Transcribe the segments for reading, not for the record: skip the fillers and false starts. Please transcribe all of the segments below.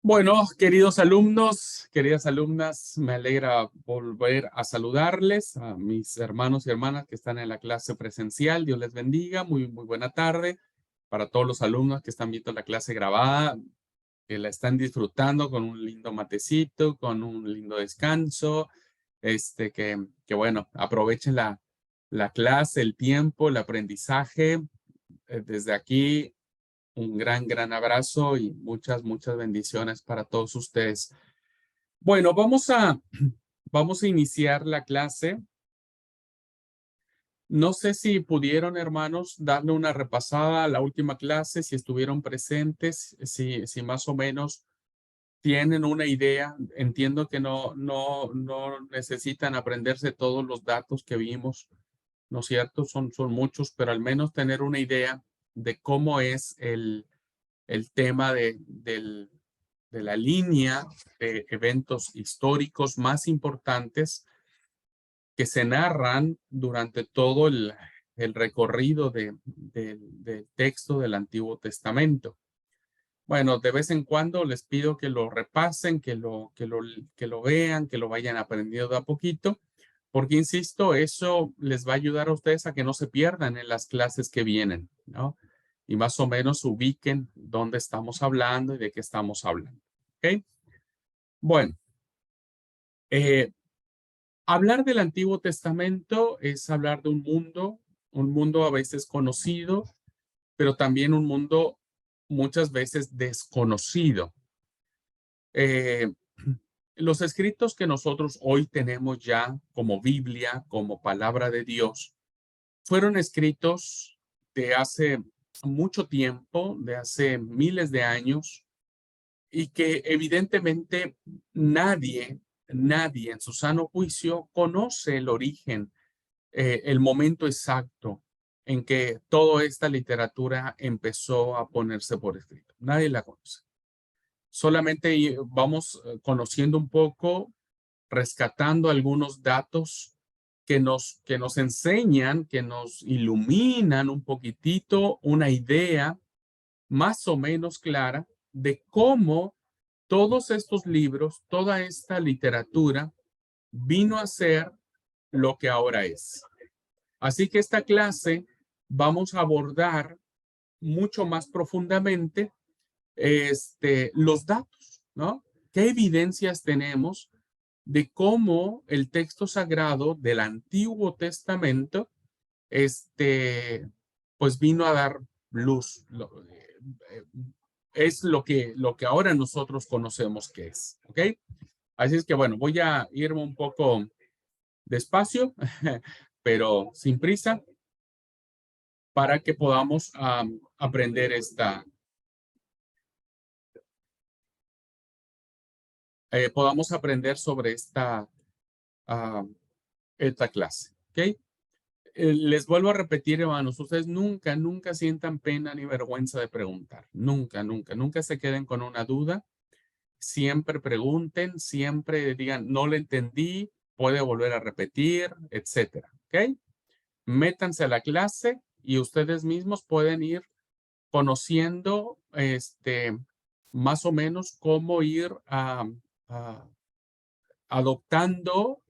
Bueno, queridos alumnos, queridas alumnas, me alegra volver a saludarles a mis hermanos y hermanas que están en la clase presencial. Dios les bendiga. Muy buena tarde para todos los alumnos que están viendo la clase grabada, que la están disfrutando con un lindo matecito, con un lindo descanso. Que bueno, aprovechen la clase, el tiempo, el aprendizaje. Desde aquí un gran abrazo y muchas bendiciones para todos ustedes. Bueno, vamos a iniciar la clase. No sé si pudieron, hermanos, darle una repasada a la última clase, si estuvieron presentes, si más o menos tienen una idea. Entiendo que no necesitan aprenderse todos los datos que vimos, ¿no es cierto? Son muchos, pero al menos tener una idea de cómo es el tema de la línea de eventos históricos más importantes que se narran durante todo el recorrido del texto del Antiguo Testamento. Bueno, de vez en cuando les pido que lo repasen, que lo vean, que lo vayan aprendiendo de a poquito, porque insisto, eso les va a ayudar a ustedes a que no se pierdan en las clases que vienen, ¿no? Y más o menos ubiquen dónde estamos hablando y de qué estamos hablando. ¿Ok? Bueno, eh, hablar del Antiguo Testamento es hablar de un mundo a veces conocido, pero también un mundo muchas veces desconocido. Eh, los escritos que nosotros hoy tenemos ya como Biblia, como palabra de Dios, fueron escritos de hace mucho tiempo, de hace miles de años, y que evidentemente nadie en su sano juicio conoce el origen, el momento exacto en que toda esta literatura empezó a ponerse por escrito. Nadie la conoce. Solamente vamos conociendo un poco, rescatando algunos datos que nos enseñan, que nos iluminan un poquitito, una idea más o menos clara de cómo todos estos libros, toda esta literatura vino a ser lo que ahora es. Así que esta clase vamos a abordar mucho más profundamente los datos, ¿no? ¿Qué evidencias tenemos de cómo el texto sagrado del Antiguo Testamento, pues vino a dar luz? Es lo que ahora nosotros conocemos que es, ¿ok? Así es que bueno, voy a irme un poco despacio, pero sin prisa, para que podamos aprender podamos aprender sobre ah, esta clase, ¿ok? Les vuelvo a repetir, hermanos, ustedes nunca sientan pena ni vergüenza de preguntar. Nunca se queden con una duda. Siempre pregunten, siempre digan, no le entendí, puede volver a repetir, etcétera, ¿ok? Métanse a la clase y ustedes mismos pueden ir conociendo, más o menos cómo ir a adoptando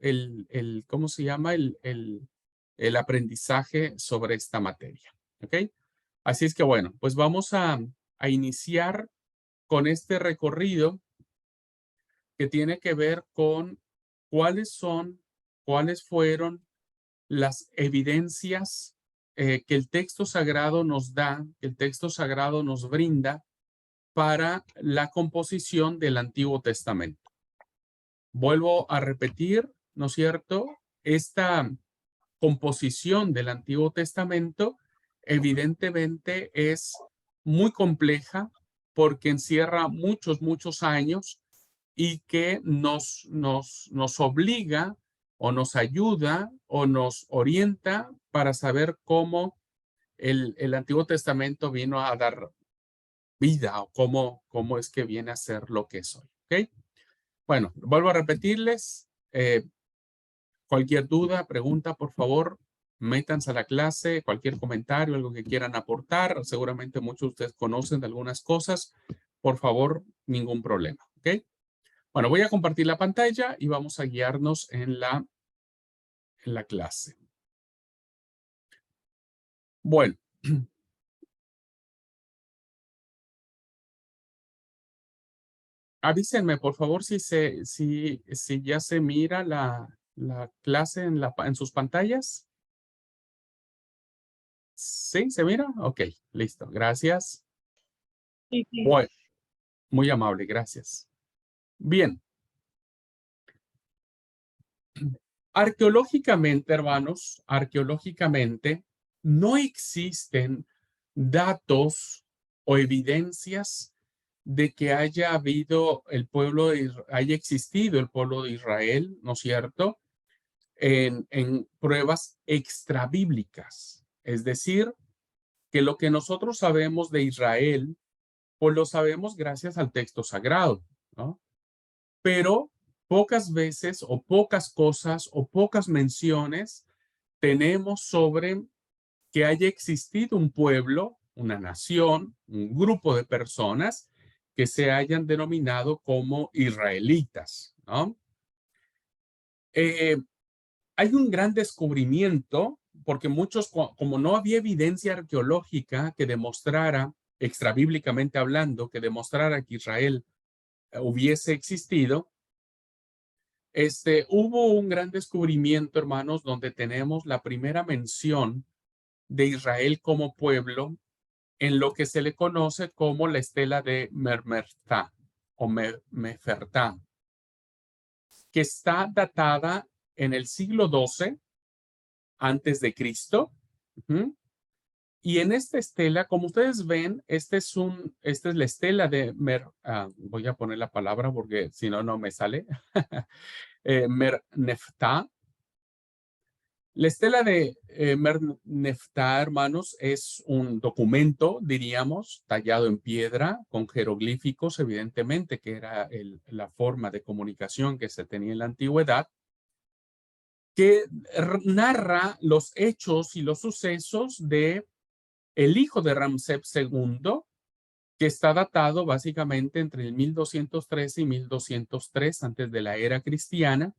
¿cómo se llama? El aprendizaje sobre esta materia. ¿Ok? Así es que bueno, pues vamos a iniciar con este recorrido que tiene que ver con cuáles son, cuáles fueron las evidencias que el texto sagrado nos da, que el texto sagrado nos brinda para la composición del Antiguo Testamento. Vuelvo a repetir, ¿no es cierto? Esta composición del Antiguo Testamento evidentemente es muy compleja porque encierra muchos años y que nos obliga o nos ayuda o nos orienta para saber cómo el Antiguo Testamento vino a dar vida o cómo es que viene a ser lo que es hoy. ¿Ok? Bueno, vuelvo a repetirles, cualquier duda, pregunta, por favor, métanse a la clase, cualquier comentario, algo que quieran aportar. Seguramente muchos de ustedes conocen de algunas cosas, por favor, ningún problema, ¿ok? Bueno, voy a compartir la pantalla y vamos a guiarnos en la clase. Bueno. Avísenme, por favor, si ya se mira la clase en sus pantallas. ¿Sí? ¿Se mira? Ok, listo. Gracias. Sí, sí. Bueno, muy amable, gracias. Bien. Arqueológicamente, hermanos, arqueológicamente, no existen datos o evidencias de que haya habido haya existido el pueblo de Israel, ¿no es cierto? En pruebas extrabíblicas. Es decir, que lo que nosotros sabemos de Israel, pues lo sabemos gracias al texto sagrado, ¿no? Pero pocas veces o pocas cosas o pocas menciones tenemos sobre que haya existido un pueblo, una nación, un grupo de personas que se hayan denominado como israelitas, ¿no? Eh, Hay un gran descubrimiento, porque muchos, como no había evidencia arqueológica que demostrara, extrabíblicamente hablando, que demostrara que Israel hubiese existido, hubo un gran descubrimiento, hermanos, donde tenemos la primera mención de Israel como pueblo en lo que se le conoce como la estela de Mermertá o Mefertá, que está datada en el siglo XII antes de Cristo. Y en esta estela, como ustedes ven, esta es la estela de voy a poner la palabra porque si no, no me sale. Merneftá. La estela de Merneftá, hermanos, es un documento, diríamos, tallado en piedra, con jeroglíficos, evidentemente, que era la forma de comunicación que se tenía en la antigüedad, que narra los hechos y los sucesos de el hijo de Ramsés II, que está datado básicamente entre el 1213 y 1203 antes de la era cristiana.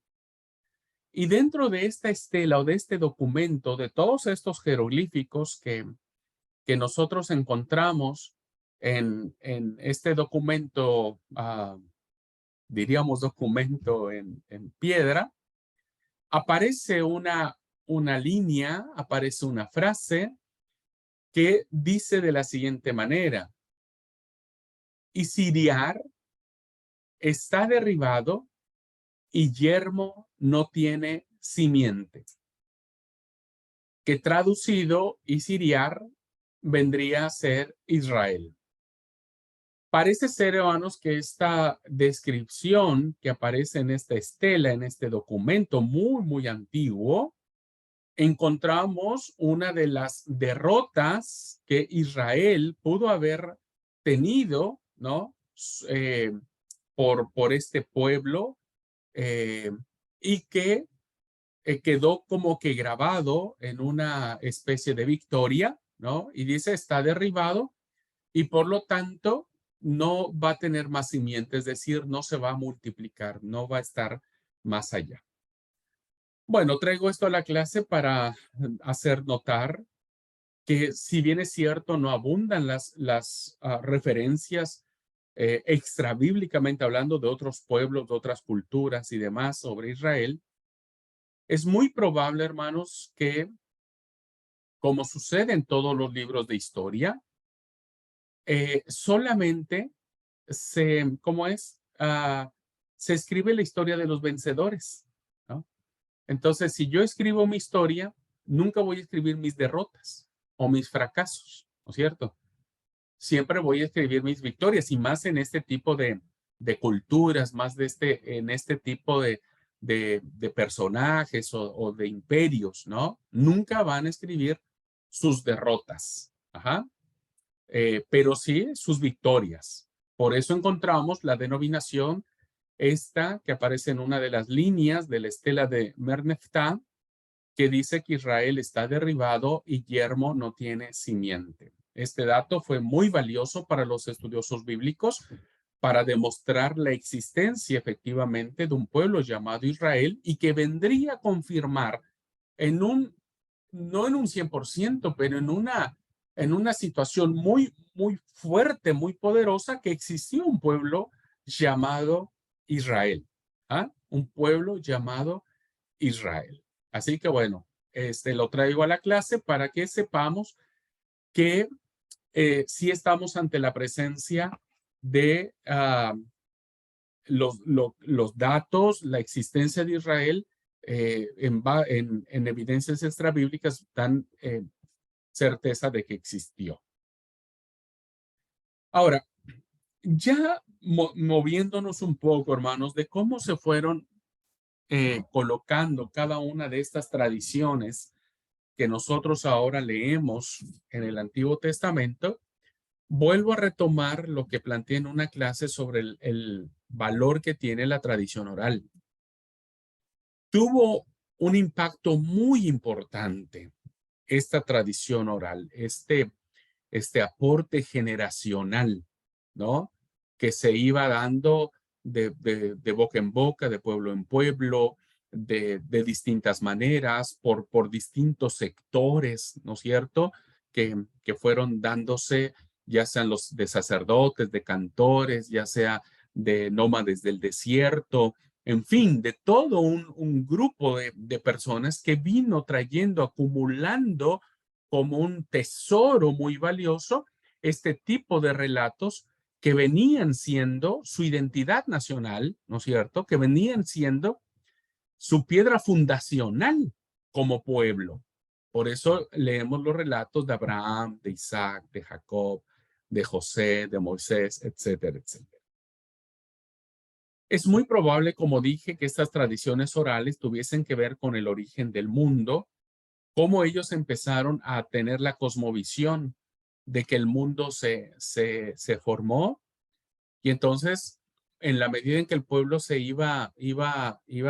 Y dentro de esta estela o de este documento, de todos estos jeroglíficos que nosotros encontramos en este documento, diríamos documento en piedra, aparece una línea, aparece una frase que dice de la siguiente manera: y Siriar está derribado y yermo no tiene simiente. Que traducido, y Siriar vendría a ser Israel. Parece ser, hermanos, que esta descripción que aparece en esta estela, en este documento muy, muy antiguo, encontramos una de las derrotas que Israel pudo haber tenido, ¿no? Por este pueblo, eh, y que quedó como que grabado en una especie de victoria, ¿no? Y dice, está derribado y por lo tanto no va a tener más simiente, es decir, no se va a multiplicar, no va a estar más allá. Bueno, traigo esto a la clase para hacer notar que si bien es cierto, no abundan las referencias extrabíblicamente hablando de otros pueblos, de otras culturas y demás sobre Israel, es muy probable, hermanos, que, como sucede en todos los libros de historia, solamente ¿cómo es? Se escribe la historia de los vencedores, ¿no? Entonces, si yo escribo mi historia, nunca voy a escribir mis derrotas o mis fracasos, ¿no es cierto? Siempre voy a escribir mis victorias y más en este tipo de culturas, más en este tipo de personajes o de imperios, ¿no? Nunca van a escribir sus derrotas, ajá, pero sí sus victorias. Por eso encontramos la denominación esta que aparece en una de las líneas de la estela de Merneftá, que dice que Israel está derribado y yermo no tiene simiente. Este dato fue muy valioso para los estudiosos bíblicos para demostrar la existencia efectivamente de un pueblo llamado Israel y que vendría a confirmar en un, no en un 100%, pero en una situación muy, muy fuerte, muy poderosa, que existió un pueblo llamado Israel. ¿Ah? Un pueblo llamado Israel. Así que bueno, lo traigo a la clase para que sepamos que sí estamos ante la presencia de los datos, la existencia de Israel en evidencias extrabíblicas dan certeza de que existió. Ahora, ya moviéndonos un poco, hermanos, de cómo se fueron colocando cada una de estas tradiciones que nosotros ahora leemos en el Antiguo Testamento, vuelvo a retomar lo que planteé en una clase sobre el valor que tiene la tradición oral. Tuvo un impacto muy importante esta tradición oral, este aporte generacional, ¿no? Que se iba dando de boca en boca, de pueblo en pueblo, de distintas maneras, por distintos sectores, ¿no es cierto? Que fueron dándose, ya sean los de sacerdotes, de cantores, ya sea de nómades del desierto, en fin, de todo un grupo de personas que vino trayendo, acumulando como un tesoro muy valioso este tipo de relatos que venían siendo su identidad nacional, ¿no es cierto? Que venían siendo su piedra fundacional como pueblo. Por eso leemos los relatos de Abraham, de Isaac, de Jacob, de José, de Moisés, etcétera, etcétera. Es muy probable, como dije, que estas tradiciones orales tuviesen que ver con el origen del mundo, cómo ellos empezaron a tener la cosmovisión de que el mundo se formó y entonces en la medida en que el pueblo se iba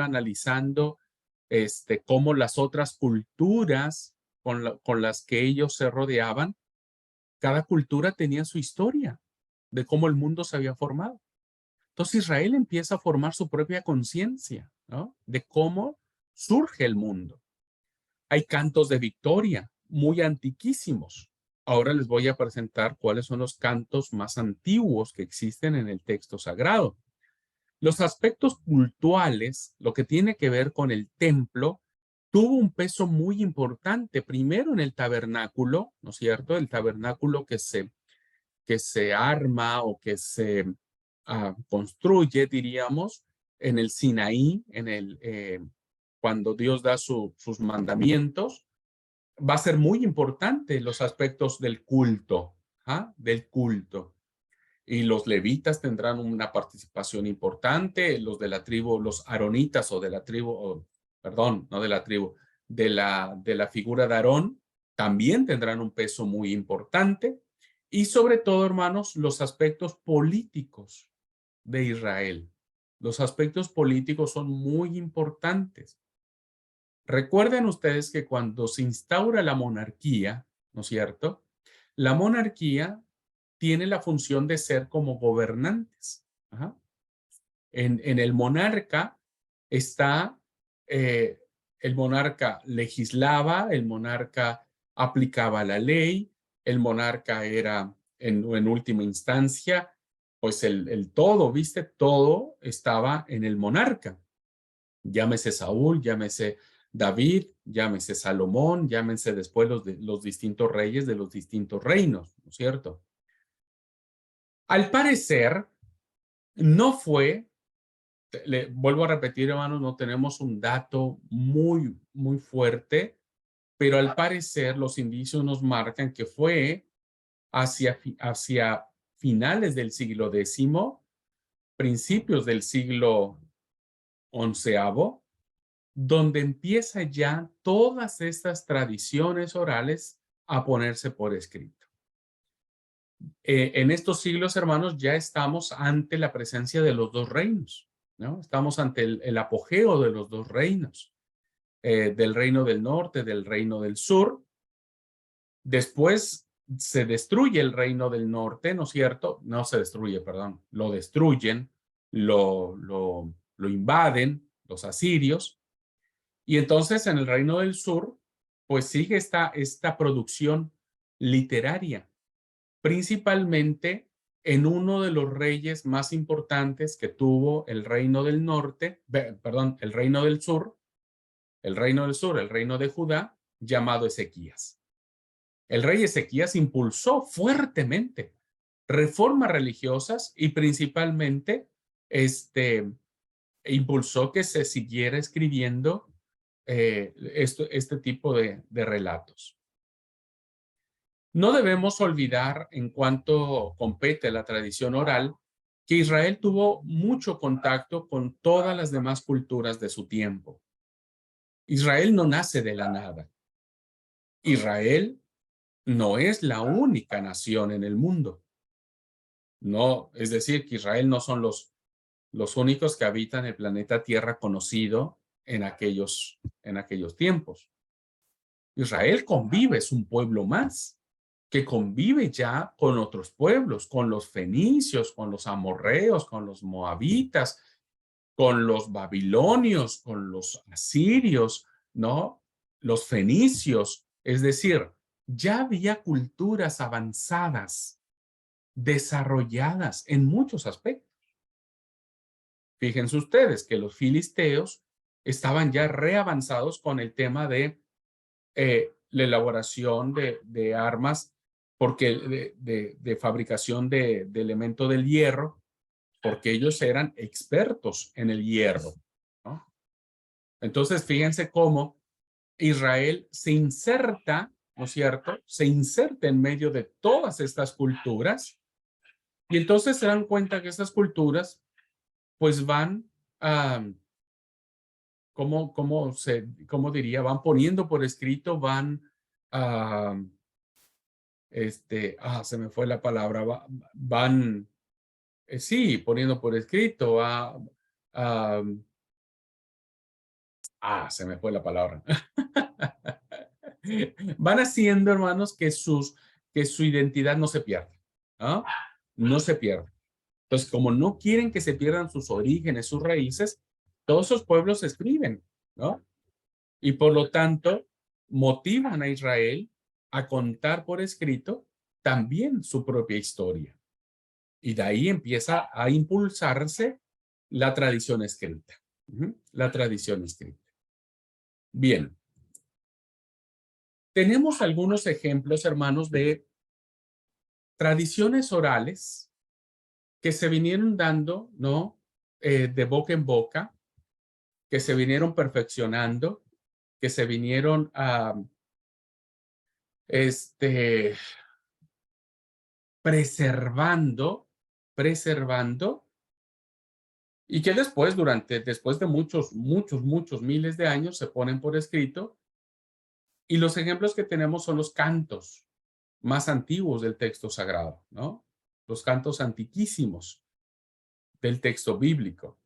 analizando cómo las otras culturas con las que ellos se rodeaban, cada cultura tenía su historia de cómo el mundo se había formado. Entonces Israel empieza a formar su propia conciencia, ¿no? De cómo surge el mundo. Hay cantos de victoria muy antiquísimos. Ahora les voy a presentar cuáles son los cantos más antiguos que existen en el texto sagrado. Los aspectos cultuales, lo que tiene que ver con el templo, tuvo un peso muy importante, primero en el tabernáculo, ¿no es cierto? El tabernáculo que se arma o que se construye, diríamos, en el Sinaí, cuando Dios da sus mandamientos, va a ser muy importante los aspectos del culto, del culto. Y los levitas tendrán una participación importante, los de la tribu, los aronitas o de la tribu, perdón, no de la tribu, de la figura de Aarón, también tendrán un peso muy importante. Y sobre todo, hermanos, los aspectos políticos de Israel. Los aspectos políticos son muy importantes. Recuerden ustedes que cuando se instaura la monarquía, ¿no es cierto? La monarquía tiene la función de ser como gobernantes. Ajá. En el monarca está, el monarca legislaba, el monarca aplicaba la ley, el monarca era en última instancia, pues el todo, ¿viste? Todo estaba en el monarca. Llámese Saúl, llámese David, llámese Salomón, llámense después los distintos reyes de los distintos reinos, ¿no es cierto? Al parecer, no fue, le vuelvo a repetir, hermanos, no tenemos un dato muy, muy fuerte, pero al parecer los indicios nos marcan que fue hacia finales del siglo X, principios del siglo XI, donde empieza ya todas estas tradiciones orales a ponerse por escrito. En estos siglos, hermanos, ya estamos ante la presencia de los dos reinos, ¿no? Estamos ante el apogeo de los dos reinos, del reino del norte, del reino del sur. Después se destruye el reino del norte, ¿no es cierto? No se destruye, perdón, lo destruyen, lo invaden los asirios, y entonces en el reino del sur, pues sigue esta producción literaria, principalmente en uno de los reyes más importantes que tuvo el reino del norte, perdón, el reino del sur, el reino del sur, el reino de Judá, llamado Ezequías. El rey Ezequías impulsó fuertemente reformas religiosas y principalmente impulsó que se siguiera escribiendo este tipo de relatos. No debemos olvidar, en cuanto compete la tradición oral, que Israel tuvo mucho contacto con todas las demás culturas de su tiempo. Israel no nace de la nada. Israel no es la única nación en el mundo. No, es decir, que Israel no son los únicos que habitan el planeta Tierra conocido en aquellos tiempos. Israel convive, es un pueblo más, que convive ya con otros pueblos, con los fenicios, con los amorreos, con los moabitas, con los babilonios, con los asirios, ¿no? Los fenicios, es decir, ya había culturas avanzadas, desarrolladas en muchos aspectos. Fíjense ustedes que los filisteos estaban ya reavanzados con el tema de la elaboración de armas, porque de fabricación de elemento del hierro, porque ellos eran expertos en el hierro, ¿no? Entonces, fíjense cómo Israel se inserta, ¿no es cierto? Se inserta en medio de todas estas culturas y entonces se dan cuenta que estas culturas pues van a, ¿cómo diría? Van poniendo por escrito, van a, se me fue la palabra, van, sí, poniendo por escrito, a, se me fue la palabra. Van haciendo, hermanos, que su identidad no se pierda, ¿no? No se pierda. Entonces, como no quieren que se pierdan sus orígenes, sus raíces, todos esos pueblos escriben, ¿no? Y por lo tanto, motivan a Israel a contar por escrito también su propia historia. Y de ahí empieza a impulsarse la tradición escrita. La tradición escrita. Bien. Tenemos algunos ejemplos, hermanos, de tradiciones orales que se vinieron dando, ¿no? De boca en boca, que se vinieron perfeccionando, que se vinieron preservando, y que después de muchos miles de años se ponen por escrito. Y los ejemplos que tenemos son los cantos más antiguos del texto sagrado, ¿no? Los cantos antiquísimos del texto bíblico.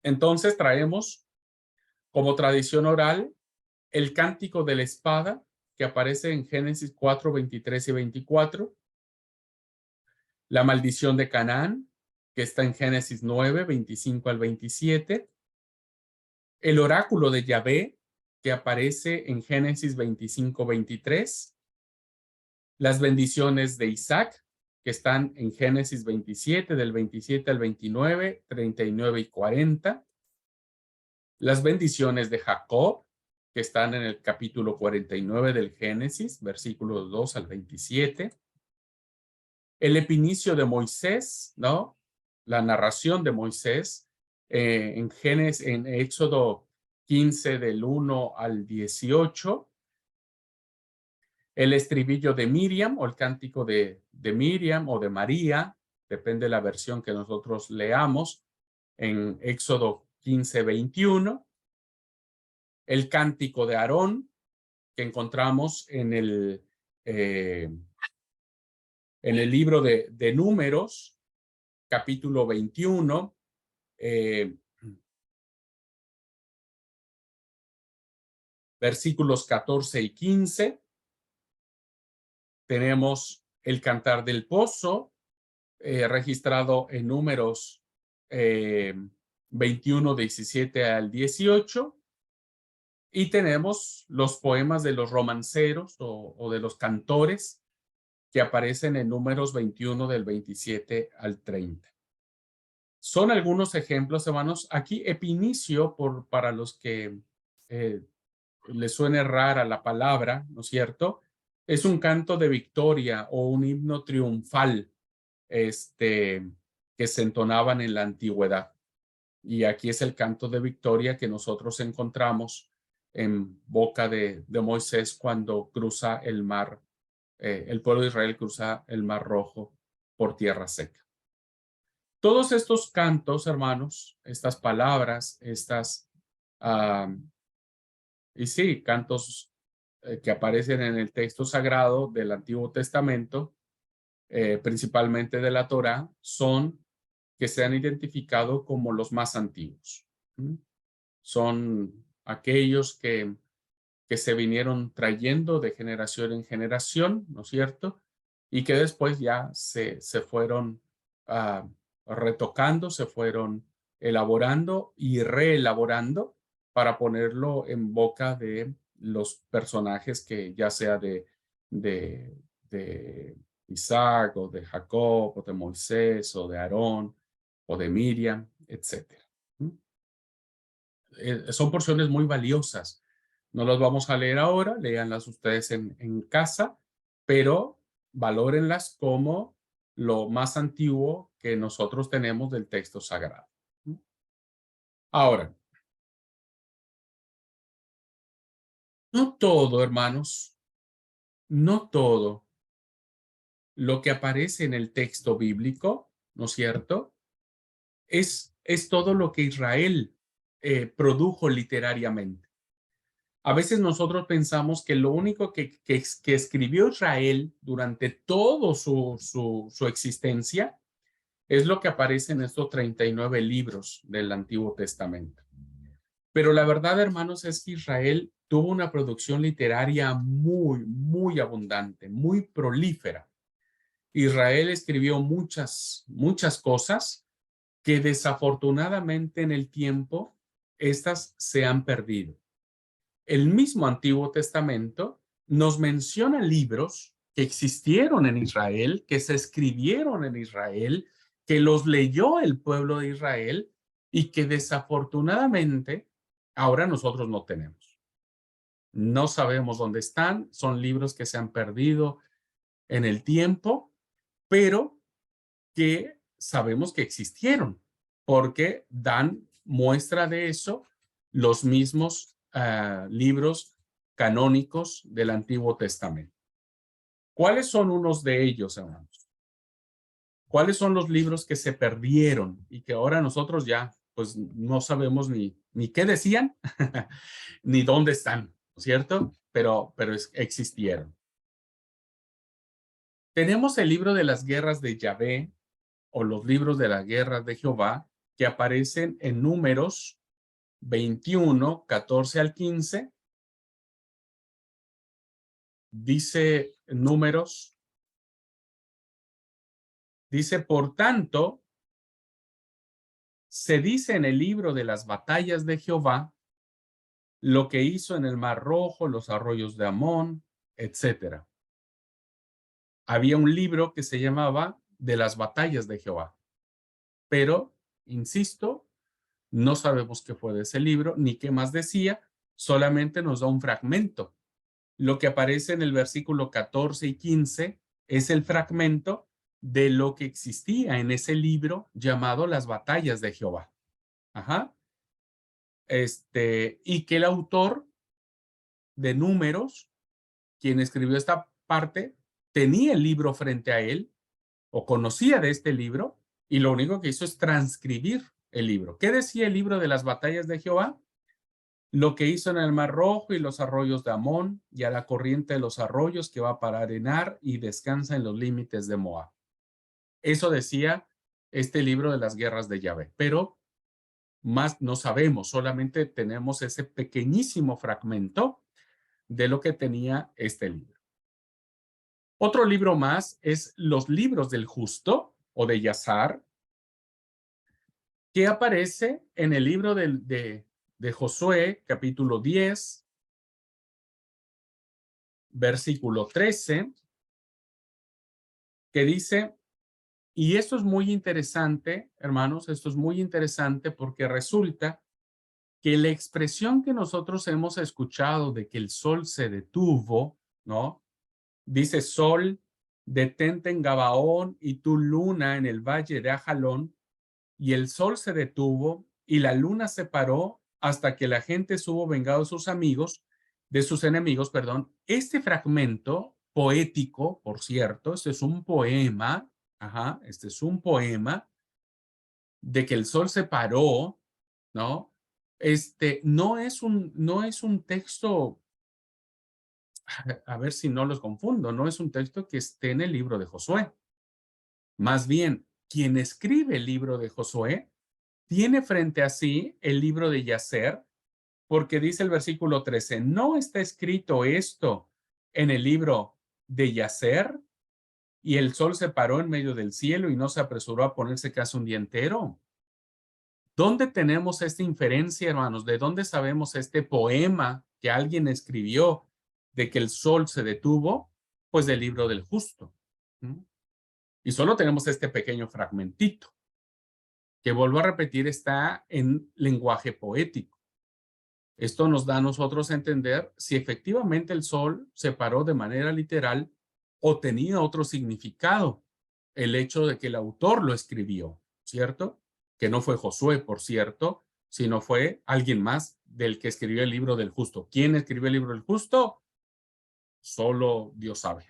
Entonces traemos como tradición oral el cántico de la espada, que aparece en Génesis 4, 23 y 24, la maldición de Canaán, que está en Génesis 9, 25 al 27, el oráculo de Yahvé, que aparece en Génesis 25, 23, las bendiciones de Isaac, que están en Génesis 27, del 27 al 29, 39 y 40, las bendiciones de Jacob, que están en el capítulo 49 del Génesis, versículos 2 al 27, el epinicio de Moisés, ¿no? La narración de Moisés en Éxodo 15 del 1 al 18, el estribillo de Miriam o el cántico de Miriam o de María, depende de la versión que nosotros leamos, en Éxodo 15, 21, el cántico de Aarón, que encontramos en el libro de Números, capítulo 21, versículos 14 y 15. Tenemos el Cantar del Pozo, registrado en Números 21, 17 al 18. Y tenemos los poemas de los romanceros o de los cantores que aparecen en Números 21 del 27 al 30. Son algunos ejemplos, hermanos. Aquí Epinicio, para los que eh, les suene rara la palabra, ¿no es cierto? Es un canto de victoria o un himno triunfal que se entonaban en la antigüedad. Y aquí es el canto de victoria que nosotros encontramos en boca de Moisés cuando cruza el mar, el pueblo de Israel cruza el mar Rojo por tierra seca. Todos estos cantos, hermanos, estas palabras, y sí, cantos que aparecen en el texto sagrado del Antiguo Testamento, principalmente de la Torá, son que se han identificado como los más antiguos. Son aquellos que se vinieron trayendo de generación en generación, ¿no es cierto? Y que después ya se fueron uh, retocando, se fueron elaborando y reelaborando para ponerlo en boca de los personajes que ya sea de Isaac o de Jacob o de Moisés o de Aarón o de Miriam, etcétera. Son porciones muy valiosas. No las vamos a leer ahora, léanlas ustedes en casa, pero valórenlas como lo más antiguo que nosotros tenemos del texto sagrado. Ahora, no todo, hermanos, no todo lo que aparece en el texto bíblico, ¿no es cierto? Es todo lo que Israel produjo literariamente. A veces nosotros pensamos que lo único que escribió Israel durante todo su existencia es lo que aparece en estos 39 libros del Antiguo Testamento. Pero la verdad, hermanos, es que Israel tuvo una producción literaria muy abundante, muy prolífera. Israel escribió muchas cosas que desafortunadamente en el tiempo, estas se han perdido. El mismo Antiguo Testamento nos menciona libros que existieron en Israel, que se escribieron en Israel, que los leyó el pueblo de Israel y que desafortunadamente ahora nosotros no tenemos. No sabemos dónde están, son libros que se han perdido en el tiempo, pero que sabemos que existieron, porque dan muestra de eso los mismos libros canónicos del Antiguo Testamento. ¿Cuáles son unos de ellos, hermanos? ¿Cuáles son los libros que se perdieron y que ahora nosotros ya pues no sabemos ni qué decían, ni dónde están, ¿no es cierto? Pero existieron. Tenemos el libro de las guerras de Yahvé, o los libros de las guerras de Jehová, que aparecen en Números 21, 14 al 15. Dice Números, dice, por tanto, se dice en el libro de las batallas de Jehová, lo que hizo en el Mar Rojo, los arroyos de Amón, etcétera. Había un libro que se llamaba de las batallas de Jehová, pero, insisto, no sabemos qué fue de ese libro, ni qué más decía, solamente nos da un fragmento. Lo que aparece en el versículo 14 y 15 es el fragmento de lo que existía en ese libro llamado Las batallas de Jehová. Ajá. Y que el autor de Números, quien escribió esta parte, tenía el libro frente a él o conocía de este libro y lo único que hizo es transcribir el libro. ¿Qué decía el libro de las batallas de Jehová? Lo que hizo en el Mar Rojo y los arroyos de Amón y a la corriente de los arroyos que va para arenar y descansa en los límites de Moab. Eso decía este libro de las guerras de Yahvé, pero más no sabemos, solamente tenemos ese pequeñísimo fragmento de lo que tenía este libro. Otro libro más es Los libros del justo o de Yazar, que aparece en el libro de Josué, capítulo 10, versículo 13, que dice, y esto es muy interesante, hermanos, esto es muy interesante porque resulta que la expresión que nosotros hemos escuchado de que el sol se detuvo, ¿no? Dice sol, detente en Gabaón y tu luna en el valle de Ajalón, y el sol se detuvo y la luna se paró hasta que la gente se hubo vengado de sus enemigos, perdón. Este fragmento poético, por cierto, este es un poema, este es un poema de que el sol se paró, ¿no? No es un texto, a ver si no los confundo, no es un texto que esté en el libro de Josué. Más bien, quien escribe el libro de Josué tiene frente a sí el libro de Yacer, porque dice el versículo 13, ¿no está escrito esto en el libro de Yacer? Y el sol se paró en medio del cielo y no se apresuró a ponerse casi un día entero. ¿Dónde tenemos esta inferencia, hermanos? ¿De dónde sabemos este poema que alguien escribió de que el sol se detuvo? Pues del libro del justo. Y solo tenemos este pequeño fragmentito, que vuelvo a repetir, está en lenguaje poético. Esto nos da a nosotros a entender si efectivamente el sol se paró de manera literal o tenía otro significado, el hecho de que el autor lo escribió, ¿cierto? Que no fue Josué, por cierto, sino fue alguien más del que escribió el libro del justo. ¿Quién escribió el libro del justo? Solo Dios sabe,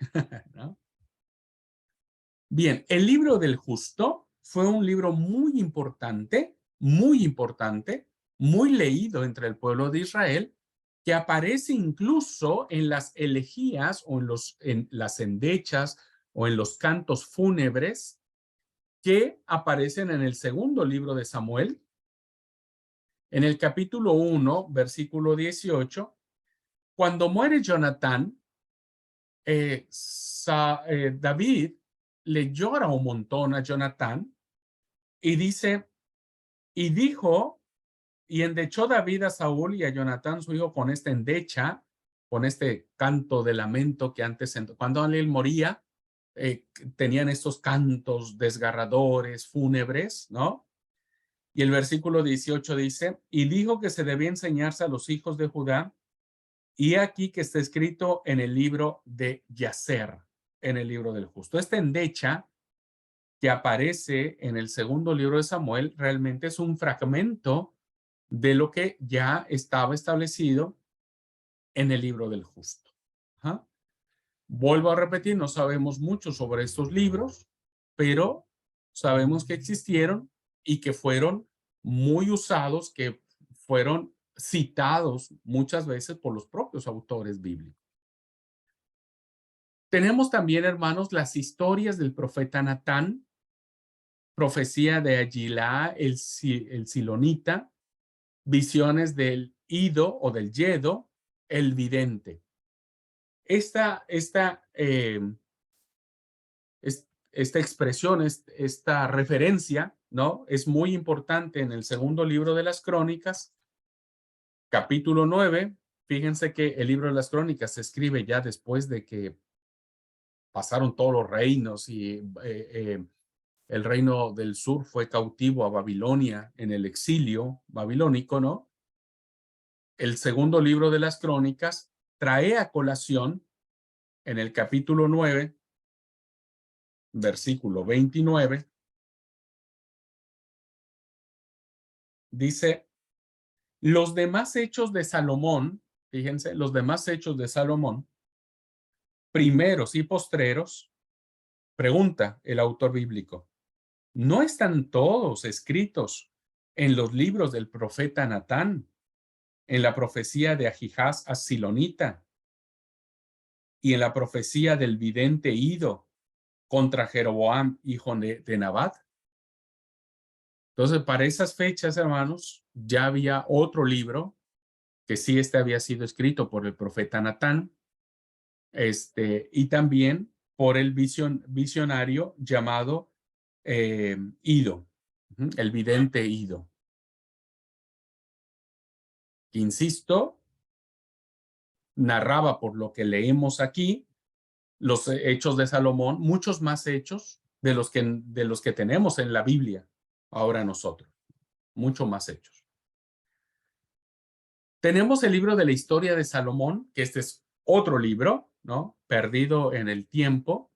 ¿no? Bien, el libro del justo fue un libro muy importante, muy leído entre el pueblo de Israel, que aparece incluso en las elegías o en las endechas o en los cantos fúnebres que aparecen en el segundo libro de Samuel, en el capítulo 1, versículo 18, cuando muere Jonatán, David le llora un montón a Jonatán y dice, y dijo, y endechó David a Saúl y a Jonatán su hijo con esta endecha, con este canto de lamento que antes, cuando él moría, tenían estos cantos desgarradores, fúnebres, ¿no? Y el versículo 18 dice, y dijo que se debía enseñarse a los hijos de Judá, y aquí que está escrito en el libro de Yacer, en el libro del justo. Esta endecha que aparece en el segundo libro de Samuel realmente es un fragmento de lo que ya estaba establecido en el libro del justo. Ajá. Vuelvo a repetir, no sabemos mucho sobre estos libros, pero sabemos que existieron y que fueron muy usados, que fueron citados muchas veces por los propios autores bíblicos. Tenemos también, hermanos, las historias del profeta Natán, profecía de Agilá, el Silonita, visiones del Ido o del Yedo, el vidente. Esta expresión, esta referencia, ¿no? Es muy importante en el segundo libro de las Crónicas, capítulo 9. Fíjense que el libro de las Crónicas se escribe ya después de que pasaron todos los reinos y el reino del sur fue cautivo a Babilonia en el exilio babilónico, ¿no? El segundo libro de las Crónicas trae a colación en el capítulo 9, versículo 29, dice, los demás hechos de Salomón, fíjense, los demás hechos de Salomón, primeros y postreros, pregunta el autor bíblico, ¿no están todos escritos en los libros del profeta Natán, en la profecía de Ahijás Silonita y en la profecía del vidente Ido contra Jeroboam, hijo de Nabat? Entonces, para esas fechas, hermanos, ya había otro libro que sí había sido escrito por el profeta Natán, y también por el visionario llamado Ido, el vidente Ido. Insisto, narraba, por lo que leemos aquí, los hechos de Salomón, muchos más hechos de los que tenemos en la Biblia ahora nosotros, mucho más hechos. Tenemos el libro de la historia de Salomón, que este es otro libro, ¿no? Perdido en el tiempo,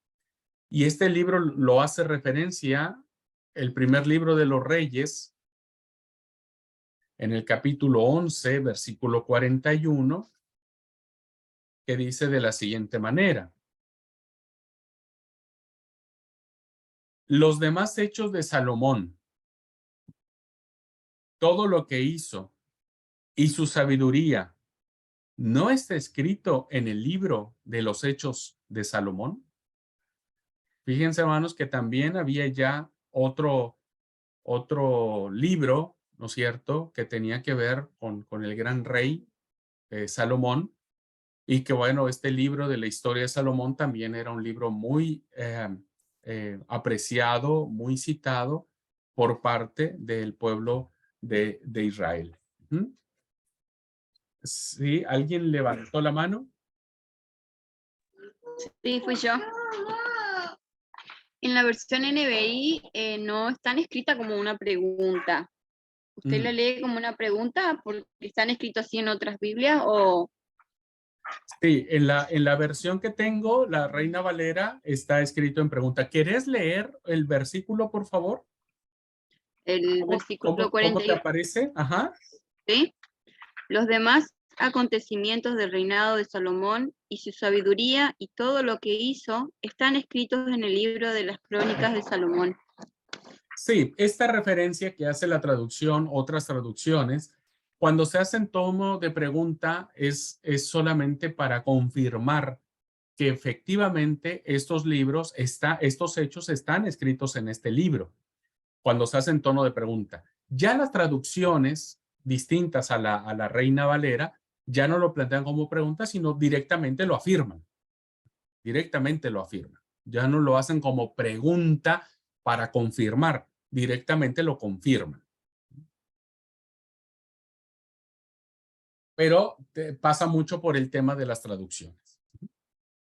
y este libro lo hace referencia el primer libro de los Reyes, en el capítulo 11, versículo 41, que dice de la siguiente manera: los demás hechos de Salomón, todo lo que hizo y su sabiduría, ¿no está escrito en el libro de los hechos de Salomón? Fíjense, hermanos, que también había ya otro libro, ¿no es cierto?, que tenía que ver con el gran rey Salomón, y que bueno, este libro de la historia de Salomón también era un libro muy apreciado, muy citado por parte del pueblo de Israel. ¿Sí? ¿Alguien levantó la mano? Sí, fui yo. En la versión NBI no están escrita como una pregunta. ¿Usted la lee como una pregunta porque están escritos así en otras Biblias o...? Sí, en la versión que tengo, la Reina Valera, está escrito en pregunta. ¿Quieres leer el versículo, por favor? El versículo ¿Cómo te 41, aparece? Ajá. ¿sí? Los demás acontecimientos del reinado de Salomón y su sabiduría y todo lo que hizo están escritos en el libro de las crónicas de Salomón. Sí, esta referencia que hace la traducción, otras traducciones, cuando se hace en tono de pregunta, es solamente para confirmar que efectivamente estos hechos están escritos en este libro, cuando se hace en tono de pregunta. Ya las traducciones distintas a la Reina Valera ya no lo plantean como pregunta, sino directamente lo afirman. Directamente lo afirman. Ya no lo hacen como pregunta para confirmar, directamente lo confirman. Pero pasa mucho por el tema de las traducciones.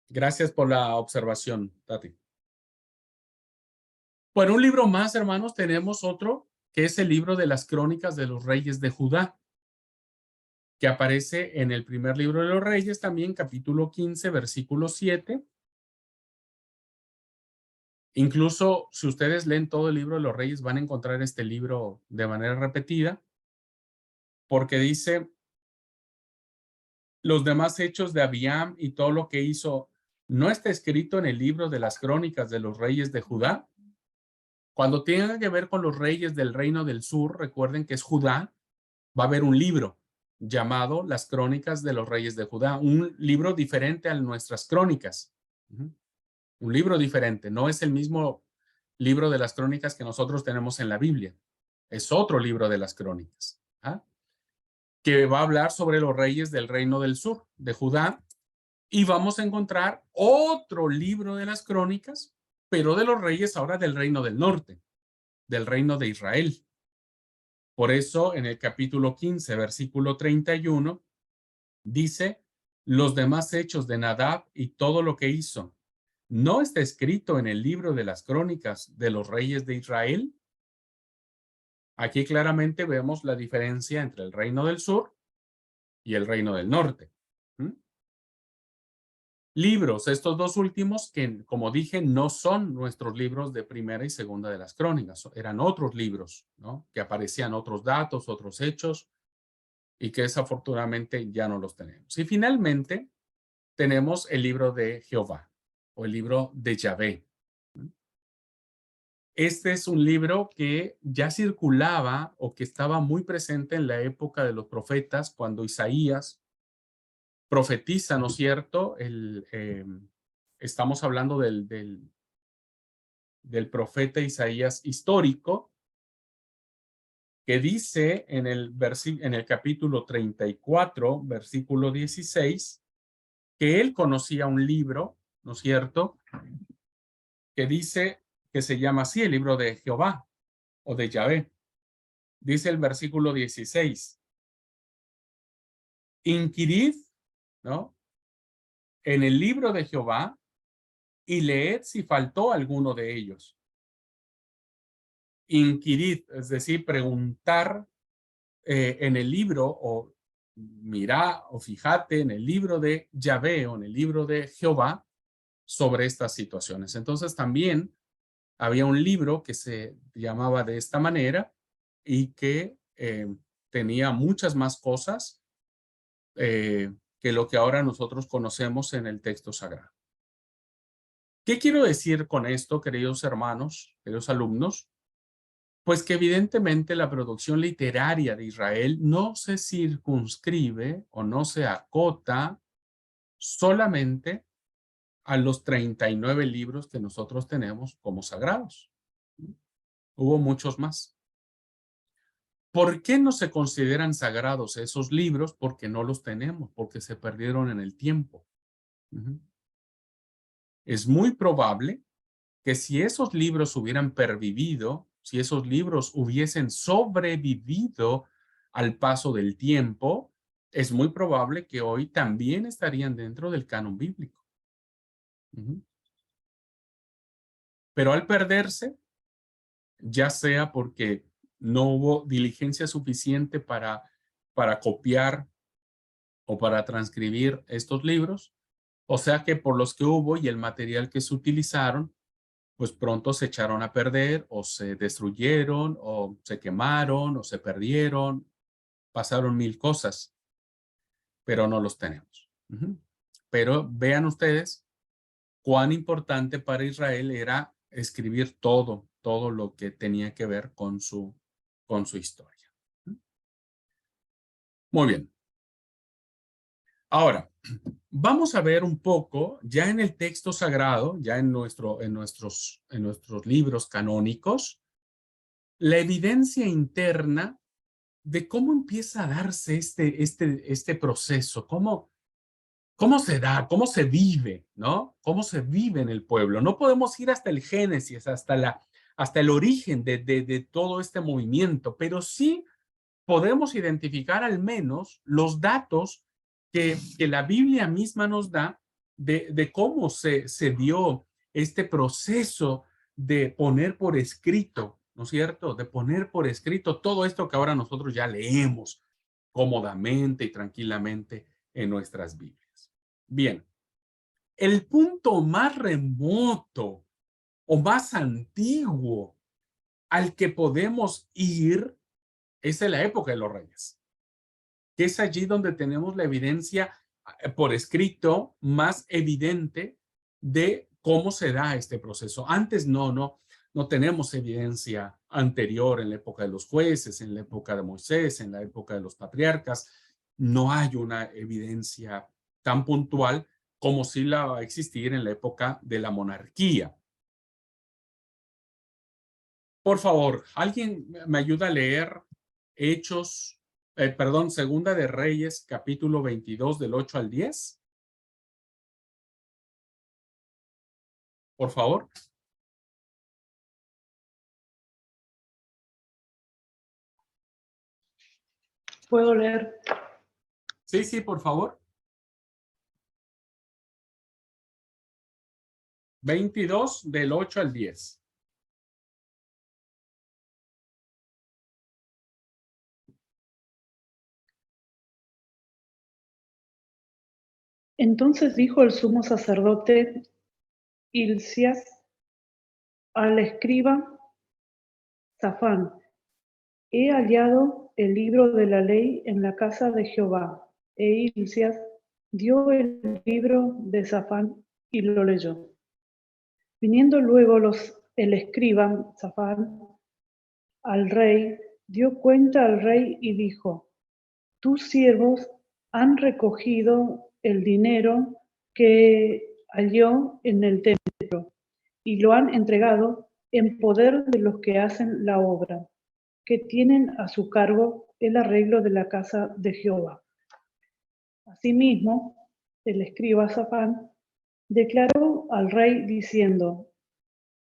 Gracias por la observación, Tati. Bueno, un libro más, hermanos, tenemos otro, que es el libro de las crónicas de los reyes de Judá, que aparece en el primer libro de los Reyes, también capítulo 15, versículo 7. Incluso si ustedes leen todo el libro de los Reyes, van a encontrar este libro de manera repetida, porque dice: los demás hechos de Abiam y todo lo que hizo, ¿no está escrito en el libro de las crónicas de los reyes de Judá? Cuando tenga que ver con los reyes del reino del sur, recuerden que es Judá, va a haber un libro llamado Las Crónicas de los Reyes de Judá, un libro diferente a nuestras crónicas. Un libro diferente, no es el mismo libro de las crónicas que nosotros tenemos en la Biblia, es otro libro de las crónicas, que va a hablar sobre los reyes del reino del sur, de Judá, y vamos a encontrar otro libro de las crónicas, pero de los reyes ahora del reino del norte, del reino de Israel. Por eso en el capítulo 15, versículo 31, dice: los demás hechos de Nadab y todo lo que hizo, ¿no está escrito en el libro de las crónicas de los reyes de Israel? Aquí claramente vemos la diferencia entre el reino del sur y el reino del norte. Libros, estos dos últimos que, como dije, no son nuestros libros de primera y segunda de las crónicas, eran otros libros, ¿no?, que aparecían otros datos, otros hechos, y que desafortunadamente ya no los tenemos. Y finalmente tenemos el libro de Jehová o el libro de Yahvé. Este es un libro que ya circulaba o que estaba muy presente en la época de los profetas, cuando Isaías profetiza, ¿no es cierto? Estamos hablando del profeta Isaías histórico, que dice en el capítulo 34, versículo 16, que él conocía un libro, ¿no es cierto?, que dice, que se llama así, el libro de Jehová o de Yahvé. Dice el versículo 16, inquirid, ¿no?, en el libro de Jehová y leed si faltó alguno de ellos. Inquirid, es decir, preguntar en el libro, o mirá o fíjate en el libro de Yahvé o en el libro de Jehová sobre estas situaciones. Entonces también había un libro que se llamaba de esta manera y que tenía muchas más cosas que lo que ahora nosotros conocemos en el texto sagrado. ¿Qué quiero decir con esto, queridos hermanos, queridos alumnos? Pues que evidentemente la producción literaria de Israel no se circunscribe o no se acota solamente a los 39 libros que nosotros tenemos como sagrados. Hubo muchos más. ¿Por qué no se consideran sagrados esos libros? Porque no los tenemos, porque se perdieron en el tiempo. Es muy probable que si esos libros hubieran pervivido, si esos libros hubiesen sobrevivido al paso del tiempo, es muy probable que hoy también estarían dentro del canon bíblico. Pero al perderse, ya sea porque no hubo diligencia suficiente para copiar o para transcribir estos libros, o sea que por los que hubo y el material que se utilizaron, pues pronto se echaron a perder o se destruyeron o se quemaron o se perdieron, pasaron mil cosas, pero no los tenemos. Pero vean ustedes cuán importante para Israel era escribir todo lo que tenía que ver con su historia. Muy bien. Ahora, vamos a ver un poco, ya en el texto sagrado, ya en nuestros libros canónicos, la evidencia interna de cómo empieza a darse este proceso, cómo se da, cómo se vive, ¿no? Cómo se vive en el pueblo. No podemos ir hasta el génesis, hasta el origen de todo este movimiento, pero sí podemos identificar al menos los datos que la Biblia misma nos da de cómo se dio este proceso de poner por escrito, ¿no es cierto? De poner por escrito todo esto que ahora nosotros ya leemos cómodamente y tranquilamente en nuestras Biblias. Bien, el punto más remoto o más antiguo al que podemos ir es en la época de los reyes, que es allí donde tenemos la evidencia por escrito más evidente de cómo se da este proceso. Antes no tenemos evidencia anterior en la época de los jueces, en la época de Moisés, en la época de los patriarcas. No hay una evidencia tan puntual como si la va a existir en la época de la monarquía. Por favor, ¿alguien me ayuda a leer Hechos, Segunda de Reyes, capítulo 22, del 8 al 10? Por favor. ¿Puedo leer? Sí, por favor. 22, del 8 al 10. Entonces dijo el sumo sacerdote Hilcías al escriba Safán: he hallado el libro de la ley en la casa de Jehová. E Hilcías dio el libro de Safán y lo leyó. Viniendo luego el escriba Safán al rey, dio cuenta al rey y dijo: tus siervos han recogido el dinero que halló en el templo y lo han entregado en poder de los que hacen la obra, que tienen a su cargo el arreglo de la casa de Jehová. Asimismo, el escriba Safán declaró al rey diciendo: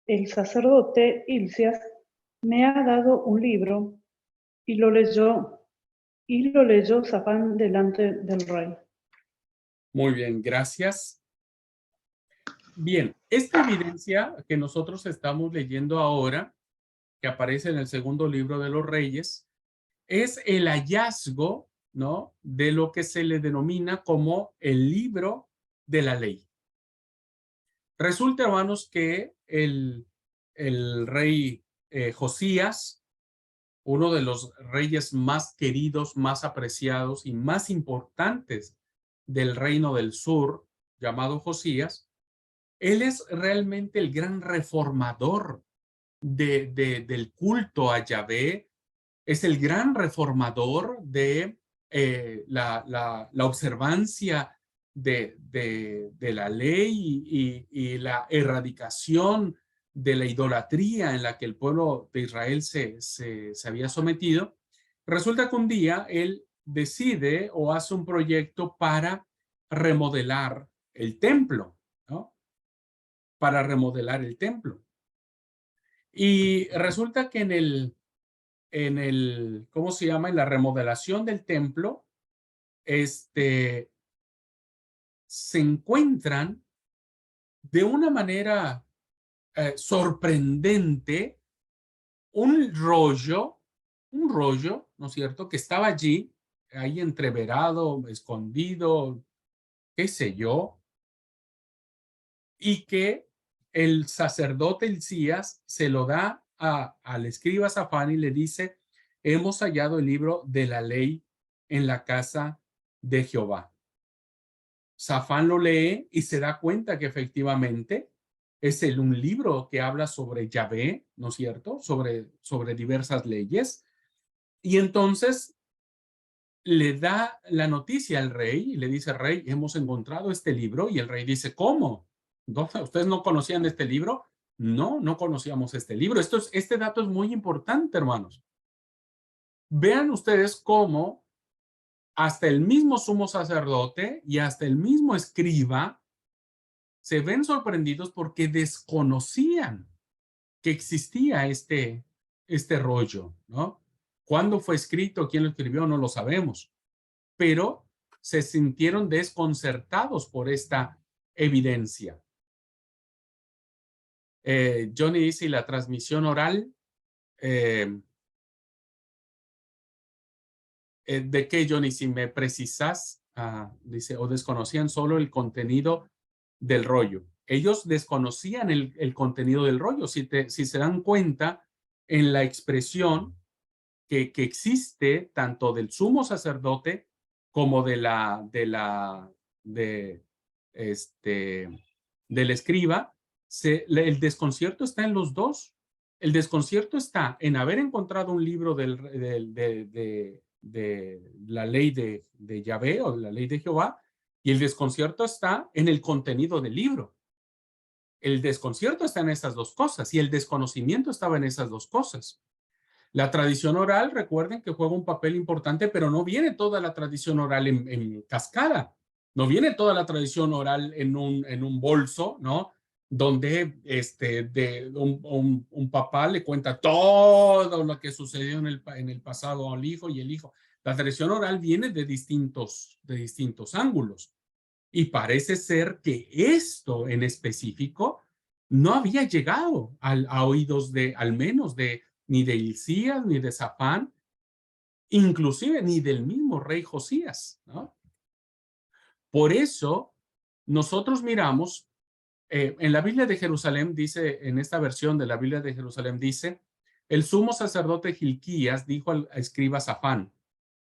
el sacerdote Hilcias me ha dado un libro y lo leyó Safán delante del rey. Muy bien, gracias. Bien, esta evidencia que nosotros estamos leyendo ahora, que aparece en el segundo libro de los Reyes, es el hallazgo, ¿no?, de lo que se le denomina como el libro de la ley. Resulta, hermanos, que el rey Josías, uno de los reyes más queridos, más apreciados y más importantes del reino del sur, llamado Josías, él es realmente el gran reformador del culto a Yahvé, es el gran reformador de la observancia de la ley y la erradicación de la idolatría en la que el pueblo de Israel se había sometido. Resulta que un día él decide o hace un proyecto para remodelar el templo, ¿no? Para remodelar el templo. Y resulta que ¿cómo se llama? En la remodelación del templo, se encuentran de una manera sorprendente un rollo, ¿no es cierto?, que estaba allí, ahí entreverado, escondido, qué sé yo, y que el sacerdote Hilcías se lo da al escriba Safán y le dice: hemos hallado el libro de la ley en la casa de Jehová. Safán lo lee y se da cuenta que efectivamente es un libro que habla sobre Yahvé, ¿no es cierto?, sobre diversas leyes. Y entonces le da la noticia al rey y le dice: rey, hemos encontrado este libro. Y el rey dice: ¿cómo? ¿No? ¿Ustedes no conocían este libro? No, no conocíamos este libro. Este dato es muy importante, hermanos. Vean ustedes cómo hasta el mismo sumo sacerdote y hasta el mismo escriba se ven sorprendidos porque desconocían que existía este rollo, ¿no? ¿Cuándo fue escrito? ¿Quién lo escribió? No lo sabemos. Pero se sintieron desconcertados por esta evidencia. Johnny dice: la transmisión oral, ¿de qué, Johnny? Si me precisas, dice, o desconocían solo el contenido del rollo. Ellos desconocían el contenido del rollo. Si se dan cuenta en la expresión que existe tanto del sumo sacerdote como del escriba, el desconcierto está en los dos. El desconcierto está en haber encontrado un libro de la ley de Yahvé o de la ley de Jehová, y el desconcierto está en el contenido del libro. El desconcierto está en esas dos cosas y el desconocimiento estaba en esas dos cosas. La tradición oral, recuerden que juega un papel importante, pero no viene toda la tradición oral en cascada. No viene toda la tradición oral en un bolso, ¿no? Donde un papá le cuenta todo lo que sucedió en el pasado al hijo y el hijo. La tradición oral viene de distintos ángulos. Y parece ser que esto en específico no había llegado a oídos al menos ni de Hilcías, ni de Safán, inclusive ni del mismo rey Josías, ¿no? Por eso, nosotros miramos, en la Biblia de Jerusalén dice, en esta versión de la Biblia de Jerusalén dice: el sumo sacerdote Hilquías dijo al escriba Safán: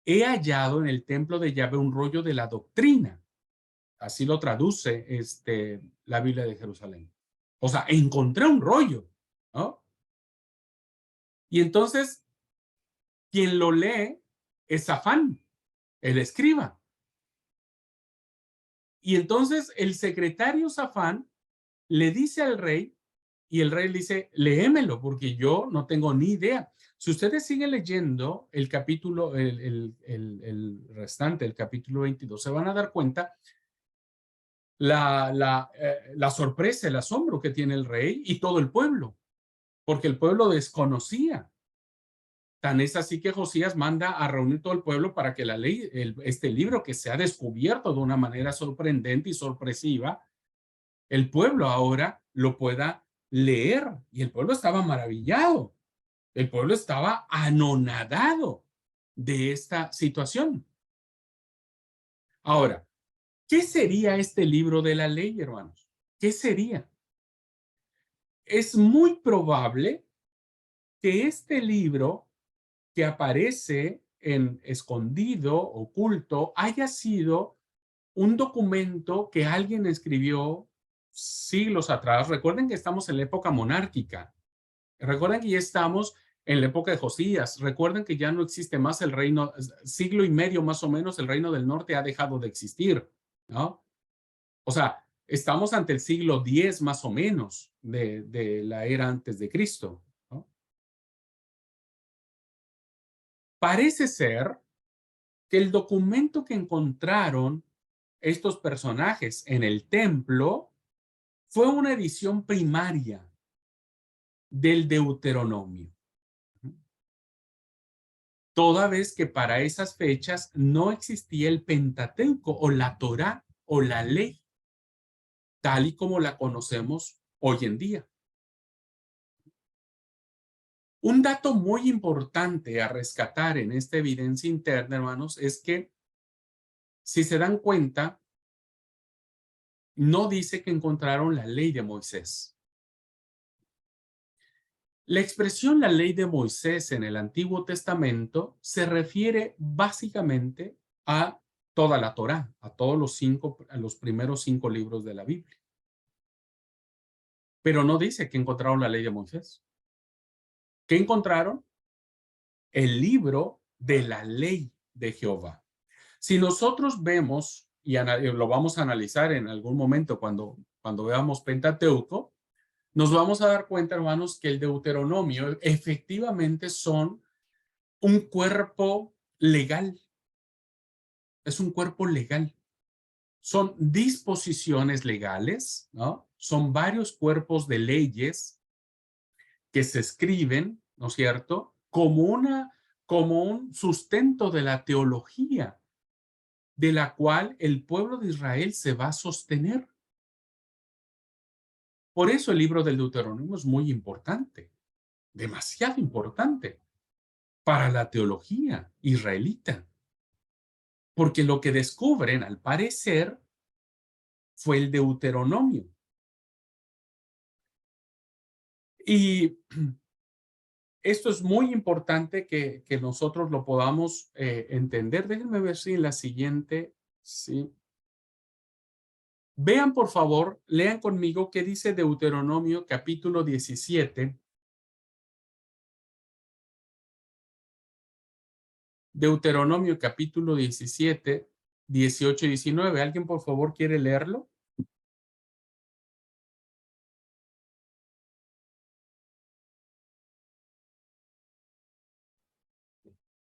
he hallado en el templo de Yahvé un rollo de la doctrina. Así lo traduce la Biblia de Jerusalén. O sea, encontré un rollo, ¿no? Y entonces, quien lo lee es Safán, el escriba. Y entonces el secretario Safán le dice al rey, y el rey le dice: léemelo, porque yo no tengo ni idea. Si ustedes siguen leyendo el capítulo, el restante, el capítulo 22, se van a dar cuenta. la sorpresa, el asombro que tiene el rey y todo el pueblo, porque el pueblo desconocía. Tan es así que Josías manda a reunir todo el pueblo para que la ley, este libro que se ha descubierto de una manera sorprendente y sorpresiva, el pueblo ahora lo pueda leer. Y el pueblo estaba maravillado. El pueblo estaba anonadado de esta situación. Ahora, ¿qué sería este libro de la ley, hermanos? ¿Qué sería? Es muy probable que este libro que aparece en escondido, oculto, haya sido un documento que alguien escribió siglos atrás. Recuerden que estamos en la época monárquica. Recuerden que ya estamos en la época de Josías. Recuerden que ya no existe más el reino, siglo y medio más o menos, el reino del norte ha dejado de existir, ¿no? O sea, estamos ante el siglo X más o menos de la era antes de Cristo, ¿no? Parece ser que el documento que encontraron estos personajes en el templo fue una edición primaria del Deuteronomio. Toda vez que para esas fechas no existía el Pentateuco o la Torá o la ley, tal y como la conocemos hoy en día. Un dato muy importante a rescatar en esta evidencia interna, hermanos, es que si se dan cuenta, no dice que encontraron la ley de Moisés. La expresión la ley de Moisés en el Antiguo Testamento se refiere básicamente a toda la Torá, a los primeros 5 libros de la Biblia. Pero no dice que encontraron la ley de Moisés. ¿Qué encontraron? El libro de la ley de Jehová. Si nosotros vemos, y lo vamos a analizar en algún momento cuando veamos Pentateuco, nos vamos a dar cuenta, hermanos, que el Deuteronomio efectivamente son un cuerpo legal. Es un cuerpo legal. Son disposiciones legales, ¿no? Son varios cuerpos de leyes que se escriben, ¿no es cierto?, como un sustento de la teología de la cual el pueblo de Israel se va a sostener. Por eso el libro del Deuteronomio es muy importante, demasiado importante para la teología israelita, porque lo que descubren, al parecer, fue el Deuteronomio. Y esto es muy importante que nosotros lo podamos entender. Déjenme ver si en la siguiente, sí. Vean, por favor, lean conmigo qué dice Deuteronomio capítulo 17. Deuteronomio capítulo 17, 18 y 19. ¿Alguien, por favor, quiere leerlo?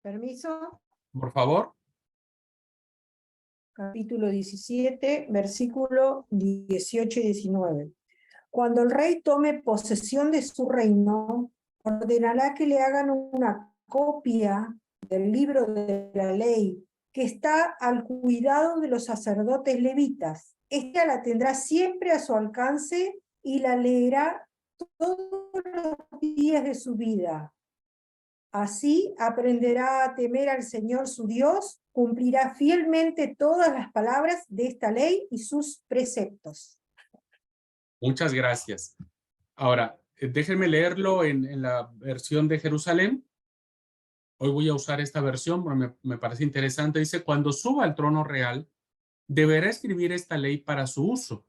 Permiso. Por favor. Capítulo 17, versículo 18 y 19. Cuando el rey tome posesión de su reino, ordenará que le hagan una copia del libro de la ley que está al cuidado de los sacerdotes levitas. Esta la tendrá siempre a su alcance y la leerá todos los días de su vida. Así aprenderá a temer al Señor su Dios, cumplirá fielmente todas las palabras de esta ley y sus preceptos. Muchas gracias. Ahora, déjenme leerlo en la versión de Jerusalén. Hoy voy a usar esta versión porque me parece interesante. Dice, cuando suba al trono real, deberá escribir esta ley para su uso,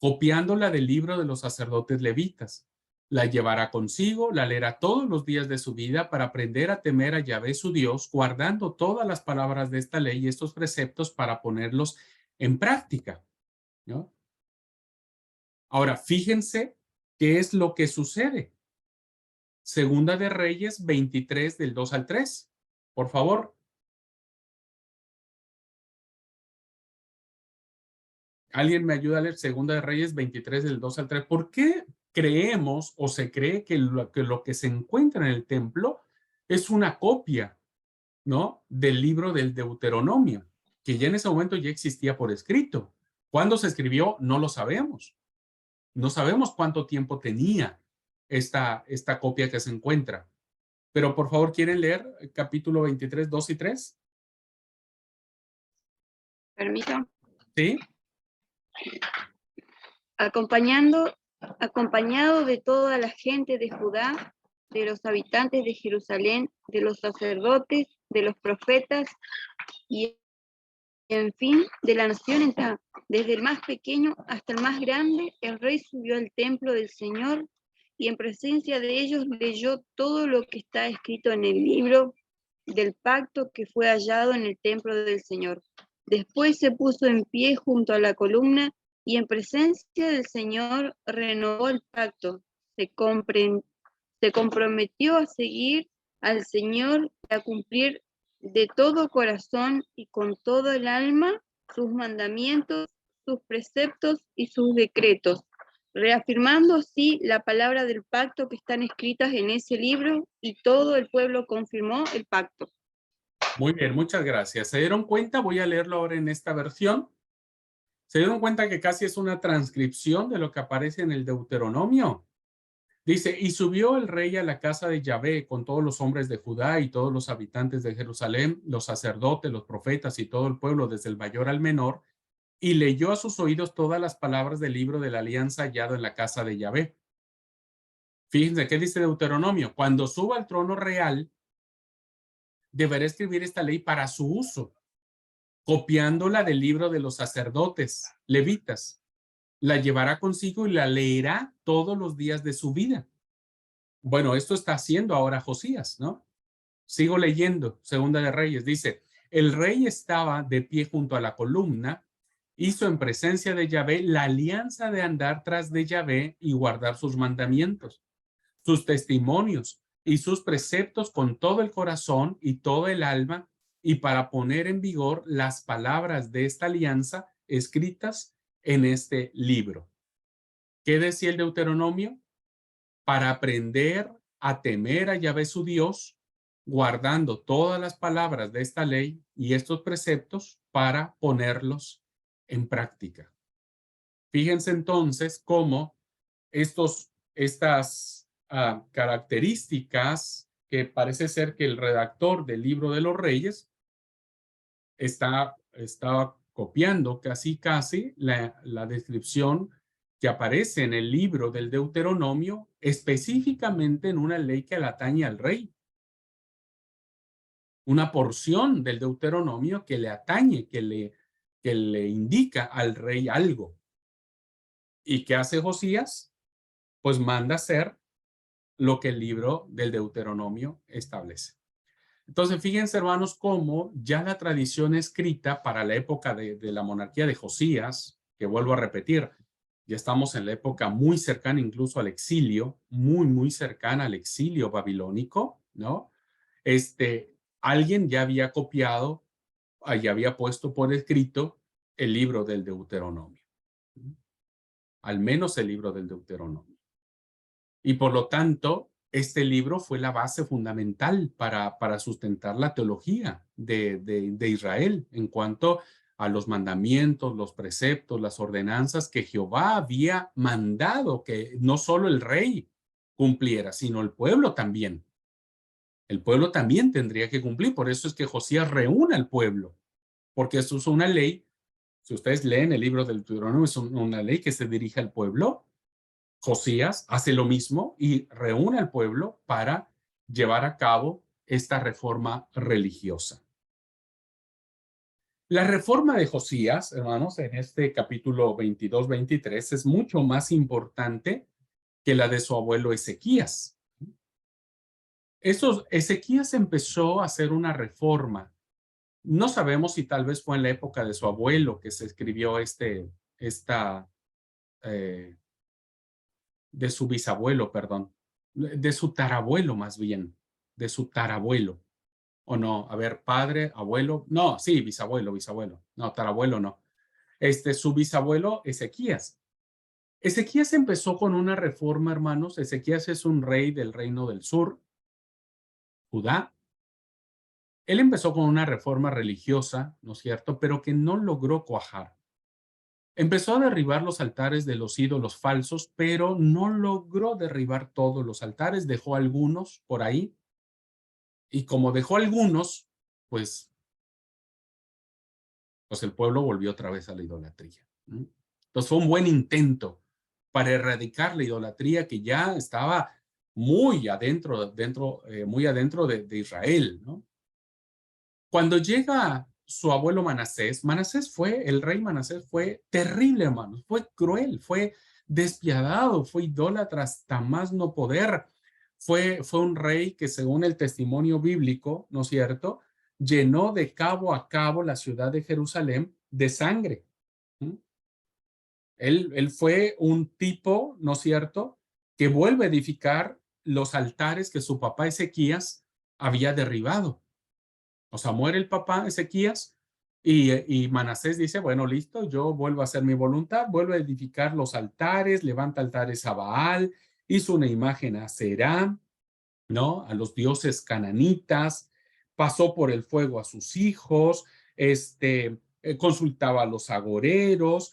copiándola del libro de los sacerdotes levitas. La llevará consigo, la leerá todos los días de su vida para aprender a temer a Yahvé su Dios, guardando todas las palabras de esta ley y estos preceptos para ponerlos en práctica, ¿no? Ahora, fíjense qué es lo que sucede. Segunda de Reyes 23 del 2 al 3. Por favor. ¿Alguien me ayuda a leer Segunda de Reyes 23 del 2 al 3? ¿Por qué creemos o se cree que lo que se encuentra en el templo es una copia, ¿no?, del libro del Deuteronomio, que ya en ese momento ya existía por escrito? ¿Cuándo se escribió? No lo sabemos. No sabemos cuánto tiempo tenía esta copia que se encuentra. Pero por favor, ¿quieren leer capítulo 23, 2 y 3? Permito. Sí. Acompañado de toda la gente de Judá, de los habitantes de Jerusalén, de los sacerdotes, de los profetas y, en fin, de la nación entera, desde el más pequeño hasta el más grande, el rey subió al templo del Señor y en presencia de ellos leyó todo lo que está escrito en el libro del pacto que fue hallado en el templo del Señor. Después se puso en pie junto a la columna y en presencia del Señor renovó el pacto. Se comprometió a seguir al Señor y a cumplir de todo corazón y con todo el alma sus mandamientos, sus preceptos y sus decretos, reafirmando así la palabra del pacto que están escritas en ese libro, y todo el pueblo confirmó el pacto. Muy bien, muchas gracias. ¿Se dieron cuenta? Voy a leerlo ahora en esta versión. ¿Se dieron cuenta que casi es una transcripción de lo que aparece en el Deuteronomio? Dice, y subió el rey a la casa de Yahvé con todos los hombres de Judá y todos los habitantes de Jerusalén, los sacerdotes, los profetas y todo el pueblo, desde el mayor al menor, y leyó a sus oídos todas las palabras del libro de la alianza hallado en la casa de Yahvé. Fíjense qué dice Deuteronomio: cuando suba al trono real, deberá escribir esta ley para su uso, copiándola del libro de los sacerdotes levitas. La llevará consigo y la leerá todos los días de su vida. Bueno, esto está haciendo ahora Josías, ¿no? Sigo leyendo, Segunda de Reyes, dice, el rey estaba de pie junto a la columna, hizo en presencia de Yahvé la alianza de andar tras de Yahvé y guardar sus mandamientos, sus testimonios y sus preceptos con todo el corazón y todo el alma, y para poner en vigor las palabras de esta alianza escritas en este libro. ¿Qué decía el Deuteronomio? Para aprender a temer a Yahvé su Dios, guardando todas las palabras de esta ley y estos preceptos para ponerlos en práctica. Fíjense entonces cómo estas características que parece ser que el redactor del Libro de los Reyes estaba copiando casi la descripción que aparece en el libro del Deuteronomio, específicamente en una ley que le atañe al rey. Una porción del Deuteronomio que le atañe, que le indica al rey algo. ¿Y qué hace Josías? Pues manda hacer lo que el libro del Deuteronomio establece. Entonces, fíjense, hermanos, cómo ya la tradición escrita para la época de la monarquía de Josías, que vuelvo a repetir, ya estamos en la época muy cercana incluso al exilio, muy cercana al exilio babilónico, ¿no? Alguien ya había copiado, ya había puesto por escrito el libro del Deuteronomio. Al menos el libro del Deuteronomio. Y por lo tanto, este libro fue la base fundamental para sustentar la teología de Israel en cuanto a los mandamientos, los preceptos, las ordenanzas que Jehová había mandado que no solo el rey cumpliera, sino el pueblo también. El pueblo también tendría que cumplir. Por eso es que Josías reúne al pueblo, porque esto es una ley. Si ustedes leen el libro del Deuteronomio, es una ley que se dirige al pueblo. Josías hace lo mismo y reúne al pueblo para llevar a cabo esta reforma religiosa. La reforma de Josías, hermanos, en este capítulo 22-23 es mucho más importante que la de su abuelo Ezequías. Ezequías empezó a hacer una reforma. No sabemos si tal vez fue en la época de su abuelo que se escribió de su bisabuelo, perdón, de su tarabuelo más bien, de su tarabuelo. ¿O no? A ver, padre, abuelo, no, sí, bisabuelo, no, tarabuelo no. su bisabuelo Ezequías. Ezequías empezó con una reforma, hermanos. Ezequías es un rey del reino del sur, Judá. Él empezó con una reforma religiosa, ¿no es cierto?, pero que no logró cuajar. Empezó a derribar los altares de los ídolos falsos, pero no logró derribar todos los altares, dejó algunos por ahí. Y como dejó algunos, pues el pueblo volvió otra vez a la idolatría. Entonces fue un buen intento para erradicar la idolatría que ya estaba muy adentro, muy adentro de Israel, ¿no? Cuando llega su abuelo Manasés, el rey Manasés fue terrible, hermanos, fue cruel, fue despiadado, fue idólatra hasta más no poder. Fue un rey que, según el testimonio bíblico, ¿no es cierto?, llenó de cabo a cabo la ciudad de Jerusalén de sangre. Él fue un tipo, ¿no es cierto?, que vuelve a edificar los altares que su papá Ezequías había derribado. O sea, muere el papá Ezequías y Manasés dice, bueno, listo, yo vuelvo a hacer mi voluntad, vuelvo a edificar los altares, levanta altares a Baal, hizo una imagen a Será, ¿no?, a los dioses cananitas, pasó por el fuego a sus hijos, consultaba a los agoreros,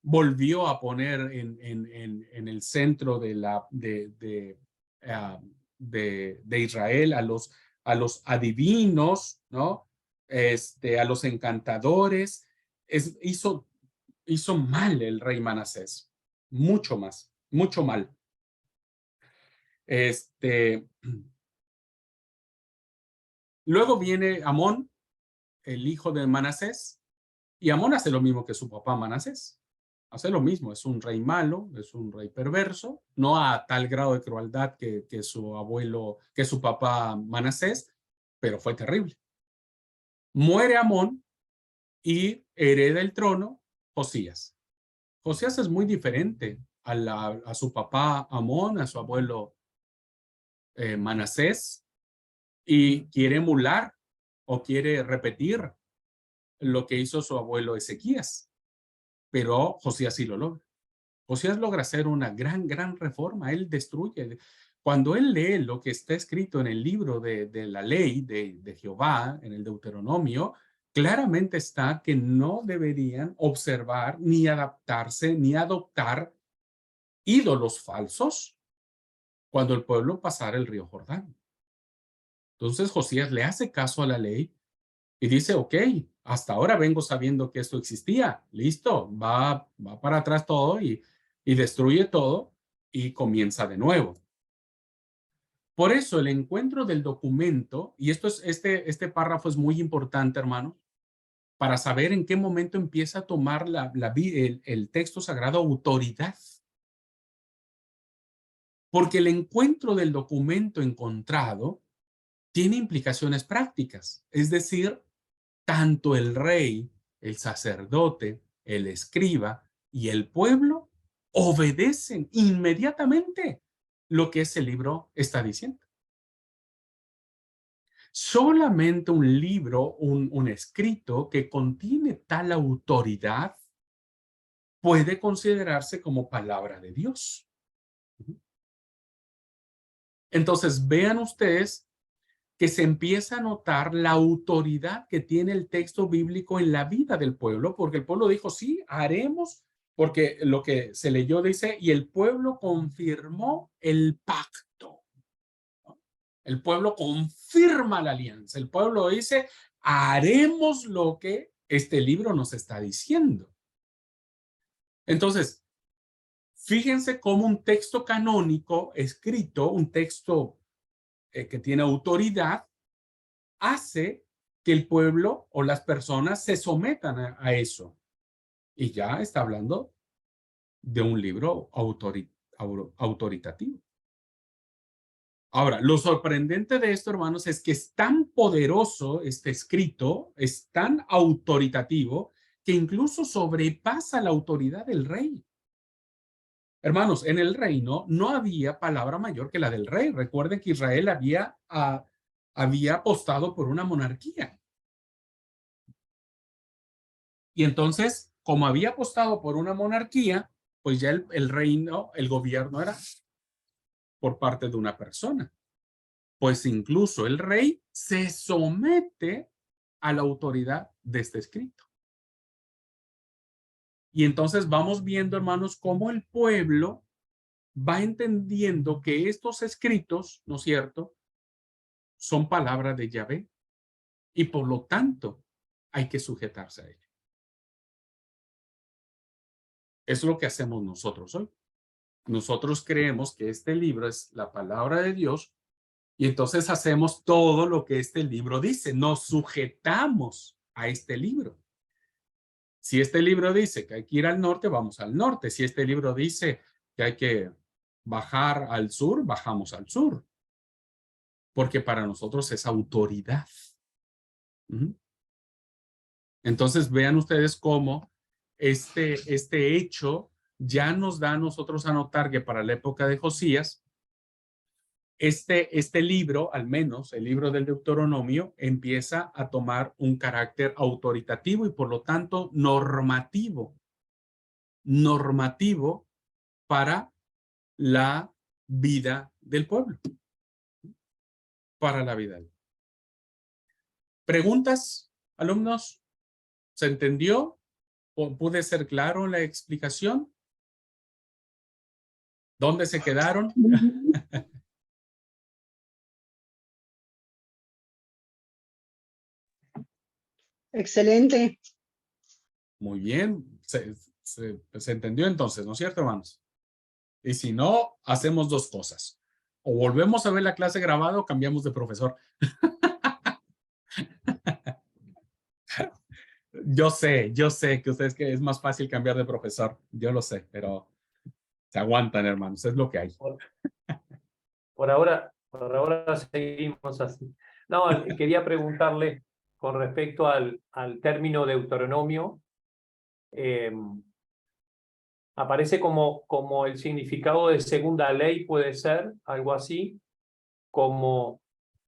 volvió a poner en el centro de Israel a los adivinos, ¿no?, a los encantadores. Hizo mal el rey Manasés, mucho mal. Luego viene Amón, el hijo de Manasés, y Amón hace lo mismo que su papá Manasés. Hace lo mismo, es un rey malo, es un rey perverso, no a tal grado de crueldad que su papá Manasés, pero fue terrible. Muere Amón y hereda el trono Josías. Josías es muy diferente a su papá Amón, a su abuelo Manasés, y quiere emular o quiere repetir lo que hizo su abuelo Ezequías, pero Josías sí lo logra. Josías logra hacer una gran reforma. Él destruye. Cuando él lee lo que está escrito en el libro de la ley de Jehová, en el Deuteronomio, claramente está que no deberían observar, ni adaptarse, ni adoptar ídolos falsos cuando el pueblo pasara el río Jordán. Entonces Josías le hace caso a la ley y dice, ok, hasta ahora vengo sabiendo que esto existía. Listo, va para atrás todo y destruye todo y comienza de nuevo. Por eso el encuentro del documento, y este párrafo es muy importante, hermano, para saber en qué momento empieza a tomar el texto sagrado autoridad. Porque el encuentro del documento encontrado tiene implicaciones prácticas. Es decir, tanto el rey, el sacerdote, el escriba y el pueblo obedecen inmediatamente lo que ese libro está diciendo. Solamente un libro, un escrito que contiene tal autoridad puede considerarse como palabra de Dios. Entonces, vean ustedes que se empieza a notar la autoridad que tiene el texto bíblico en la vida del pueblo, porque el pueblo dijo, sí, haremos, porque lo que se leyó dice, y el pueblo confirmó el pacto. El pueblo confirma la alianza. El pueblo dice, haremos lo que este libro nos está diciendo. Entonces, fíjense cómo un texto canónico escrito, un texto que tiene autoridad, hace que el pueblo o las personas se sometan a eso. Y ya está hablando de un libro autoritativo. Ahora, lo sorprendente de esto, hermanos, es que es tan poderoso este escrito, es tan autoritativo, que incluso sobrepasa la autoridad del rey. Hermanos, en el reino no había palabra mayor que la del rey. Recuerden que Israel había apostado por una monarquía. Y entonces como había apostado por una monarquía, pues ya el reino, el gobierno era por parte de una persona. Pues incluso el rey se somete a la autoridad de este escrito. Y entonces vamos viendo, hermanos, cómo el pueblo va entendiendo que estos escritos, ¿no es cierto?, son palabra de Yahvé y por lo tanto hay que sujetarse a ello. Es lo que hacemos nosotros hoy. Nosotros creemos que este libro es la palabra de Dios y entonces hacemos todo lo que este libro dice. Nos sujetamos a este libro. Si este libro dice que hay que ir al norte, vamos al norte. Si este libro dice que hay que bajar al sur, bajamos al sur. Porque para nosotros es autoridad. Entonces vean ustedes cómo este hecho ya nos da a nosotros a notar que para la época de Josías, este libro, al menos el libro del Deuteronomio, empieza a tomar un carácter autoritativo y por lo tanto normativo para la vida del pueblo. Para la vida. ¿Preguntas, alumnos? ¿Se entendió? ¿Pude ser claro en la explicación? ¿Dónde se quedaron? Excelente. Muy bien. Se entendió entonces, ¿no es cierto, hermanos? Y si no, hacemos dos cosas. O volvemos a ver la clase grabada o cambiamos de profesor. Yo sé que ustedes que es más fácil cambiar de profesor. Yo lo sé, pero se aguantan, hermanos. Es lo que hay. Por ahora seguimos así. No, quería preguntarle con respecto al término Deuteronomio. Aparece como el significado de segunda ley, puede ser, algo así, como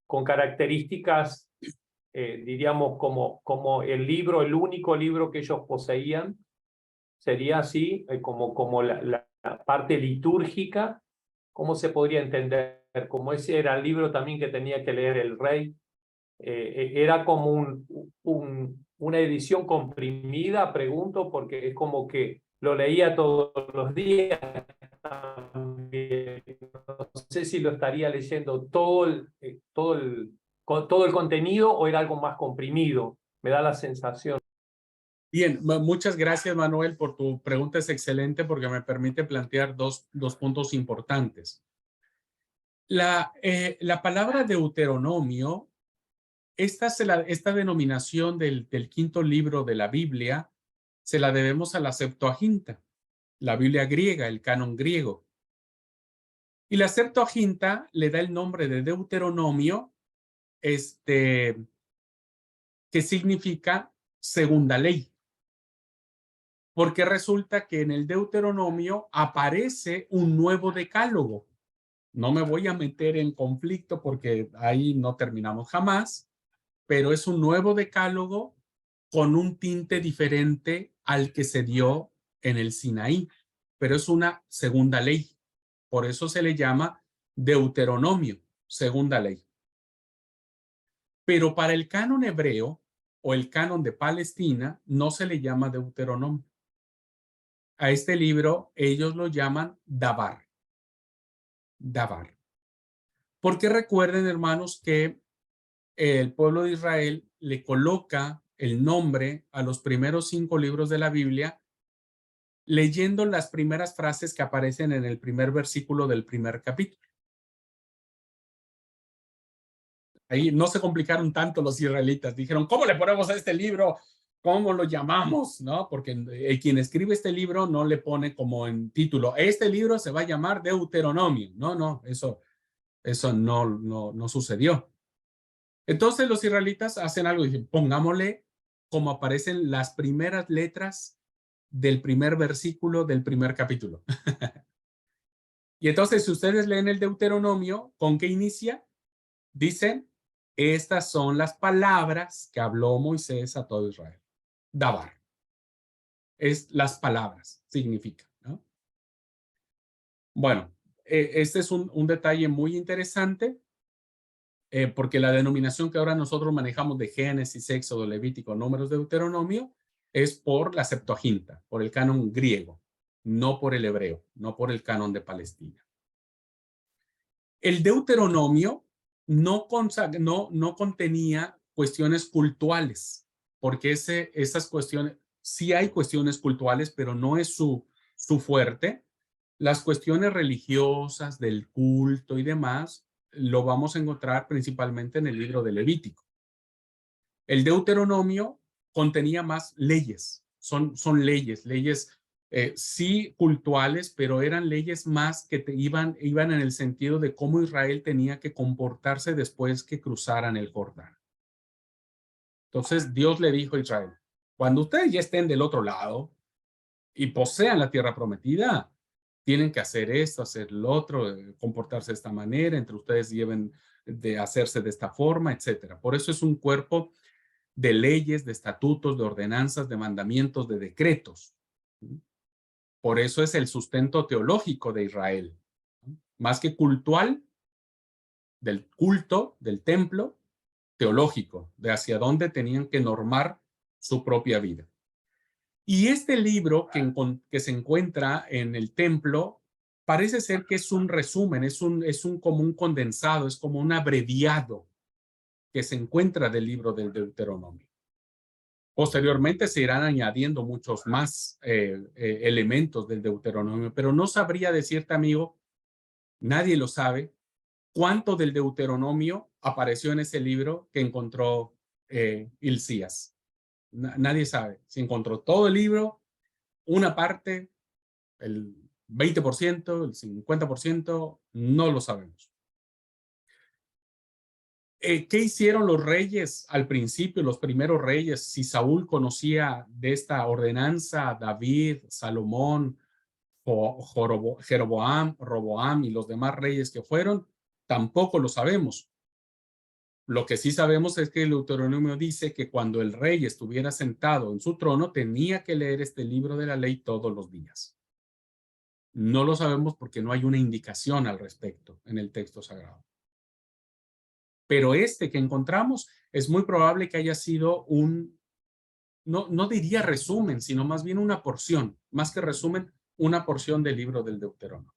con características, diríamos, como el libro, el único libro que ellos poseían. Sería así, como la parte litúrgica. ¿Cómo se podría entender? Como ese era el libro también que tenía que leer el rey. Era como una edición comprimida, pregunto, porque es como que lo leía todos los días. No sé si lo estaría leyendo todo el contenido o era algo más comprimido. Me da la sensación. Bien, muchas gracias, Manuel, por tu pregunta. Es excelente porque me permite plantear dos puntos importantes. La palabra Deuteronomio, esta denominación del quinto libro de la Biblia, se la debemos a la Septuaginta, la Biblia griega, el canon griego. Y la Septuaginta le da el nombre de Deuteronomio, que significa segunda ley. Porque resulta que en el Deuteronomio aparece un nuevo decálogo. No me voy a meter en conflicto porque ahí no terminamos jamás, pero es un nuevo decálogo con un tinte diferente al que se dio en el Sinaí, pero es una segunda ley. Por eso se le llama Deuteronomio, segunda ley. Pero para el canon hebreo o el canon de Palestina no se le llama Deuteronomio. A este libro ellos lo llaman Dabar. Dabar. Porque recuerden, hermanos, que el pueblo de Israel le coloca el nombre a los primeros 5 libros de la Biblia leyendo las primeras frases que aparecen en el primer versículo del primer capítulo. Ahí no se complicaron tanto los israelitas. Dijeron, ¿cómo le ponemos a este libro? ¿Cómo lo llamamos? ¿No? Porque quien escribe este libro no le pone como en título, este libro se va a llamar Deuteronomio. No, eso no sucedió. Entonces los israelitas hacen algo y dicen, pongámosle como aparecen las primeras letras del primer versículo del primer capítulo. Y entonces si ustedes leen el Deuteronomio, ¿con qué inicia? Dicen, estas son las palabras que habló Moisés a todo Israel. Dabar. es las palabras, significa, ¿no? Bueno, este es un detalle muy interesante, porque la denominación que ahora nosotros manejamos de Génesis, Éxodo, Levítico, Números, Deuteronomio, es por la Septuaginta, por el canon griego, no por el hebreo, no por el canon de Palestina. El Deuteronomio no contenía cuestiones cultuales, porque esas cuestiones, sí hay cuestiones cultuales, pero no es su fuerte. Las cuestiones religiosas, del culto y demás, lo vamos a encontrar principalmente en el libro de Levítico. El Deuteronomio contenía más leyes, son leyes sí cultuales, pero eran leyes más que iban en el sentido de cómo Israel tenía que comportarse después que cruzaran el Jordán. Entonces Dios le dijo a Israel, cuando ustedes ya estén del otro lado y posean la tierra prometida, tienen que hacer esto, hacer lo otro, comportarse de esta manera, entre ustedes deben de hacerse de esta forma, etcétera. Por eso es un cuerpo de leyes, de estatutos, de ordenanzas, de mandamientos, de decretos. Por eso es el sustento teológico de Israel, más que cultural, del culto, del templo, teológico, de hacia dónde tenían que normar su propia vida. Y este libro que se encuentra en el templo parece ser que es un resumen, es como un condensado, es como un abreviado que se encuentra del libro del Deuteronomio. Posteriormente se irán añadiendo muchos más elementos del Deuteronomio, pero no sabría decirte, amigo, nadie lo sabe, cuánto del Deuteronomio apareció en ese libro que encontró Hilcías. Nadie sabe si encontró todo el libro, una parte, el 20%, el 50%, no lo sabemos. ¿Qué hicieron los reyes al principio, los primeros reyes? Si Saúl conocía de esta ordenanza, David, Salomón, Jeroboam, Roboam y los demás reyes que fueron, tampoco lo sabemos. Lo que sí sabemos es que el Deuteronomio dice que cuando el rey estuviera sentado en su trono, tenía que leer este libro de la ley todos los días. No lo sabemos porque no hay una indicación al respecto en el texto sagrado. Pero este que encontramos es muy probable que haya sido no diría resumen, sino más bien una porción, más que resumen, una porción del libro del Deuteronomio.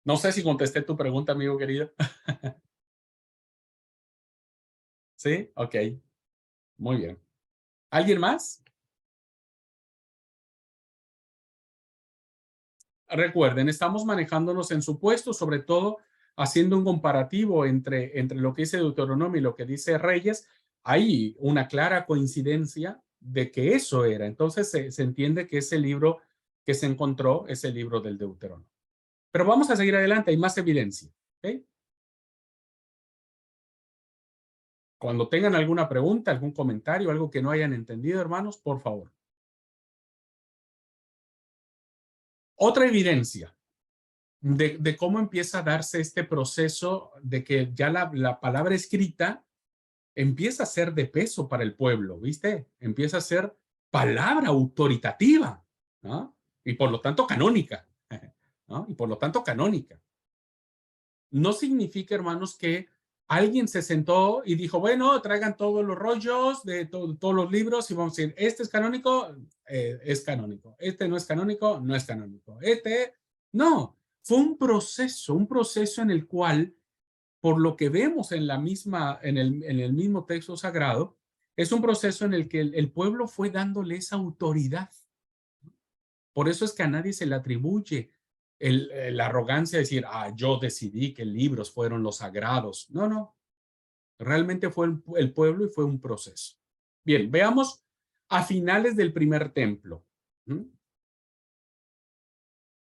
No sé si contesté tu pregunta, amigo querido. ¿Sí? Ok. Muy bien. ¿Alguien más? Recuerden, estamos manejándonos en supuestos, sobre todo haciendo un comparativo entre lo que dice Deuteronomio y lo que dice Reyes. Hay una clara coincidencia de que eso era. Entonces se entiende que ese libro que se encontró es el libro del Deuteronomio. Pero vamos a seguir adelante, hay más evidencia. ¿Okay? Cuando tengan alguna pregunta, algún comentario, algo que no hayan entendido, hermanos, por favor. Otra evidencia de cómo empieza a darse este proceso de que ya la palabra escrita empieza a ser de peso para el pueblo, ¿viste? Empieza a ser palabra autoritativa, ¿no? Y por lo tanto canónica, ¿no? Y por lo tanto canónica. No significa, hermanos, que alguien se sentó y dijo, bueno, traigan todos los rollos de todos los libros y vamos a decir, este es canónico, es canónico. Este no es canónico, no es canónico. No, fue un proceso en el cual, por lo que vemos en el mismo texto sagrado, es un proceso en el que el pueblo fue dándole esa autoridad. Por eso es que a nadie se le atribuye la arrogancia de decir, yo decidí que libros fueron los sagrados. No. Realmente fue el pueblo y fue un proceso. Bien, veamos a finales del primer templo.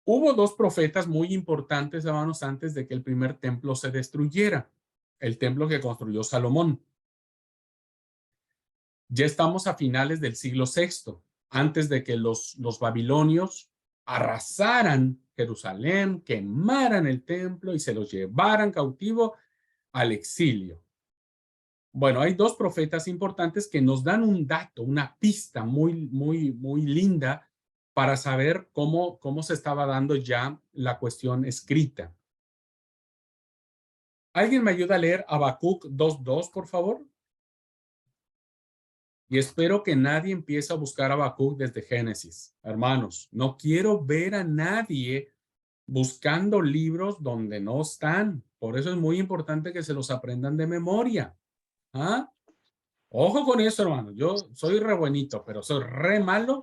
Hubo dos profetas muy importantes, hermanos, antes de que el primer templo se destruyera. El templo que construyó Salomón. Ya estamos a finales del siglo VI, antes de que los babilonios arrasaran Jerusalén, quemaran el templo y se los llevaran cautivo al exilio. Bueno, hay dos profetas importantes que nos dan un dato, una pista muy linda para saber cómo se estaba dando ya la cuestión escrita. ¿Alguien me ayuda a leer Habacuc 2:2, por favor? Y espero que nadie empiece a buscar Habacuc desde Génesis. Hermanos, no quiero ver a nadie buscando libros donde no están. Por eso es muy importante que se los aprendan de memoria. ¿Ah? Ojo con eso, hermano. Yo soy re buenito, pero soy re malo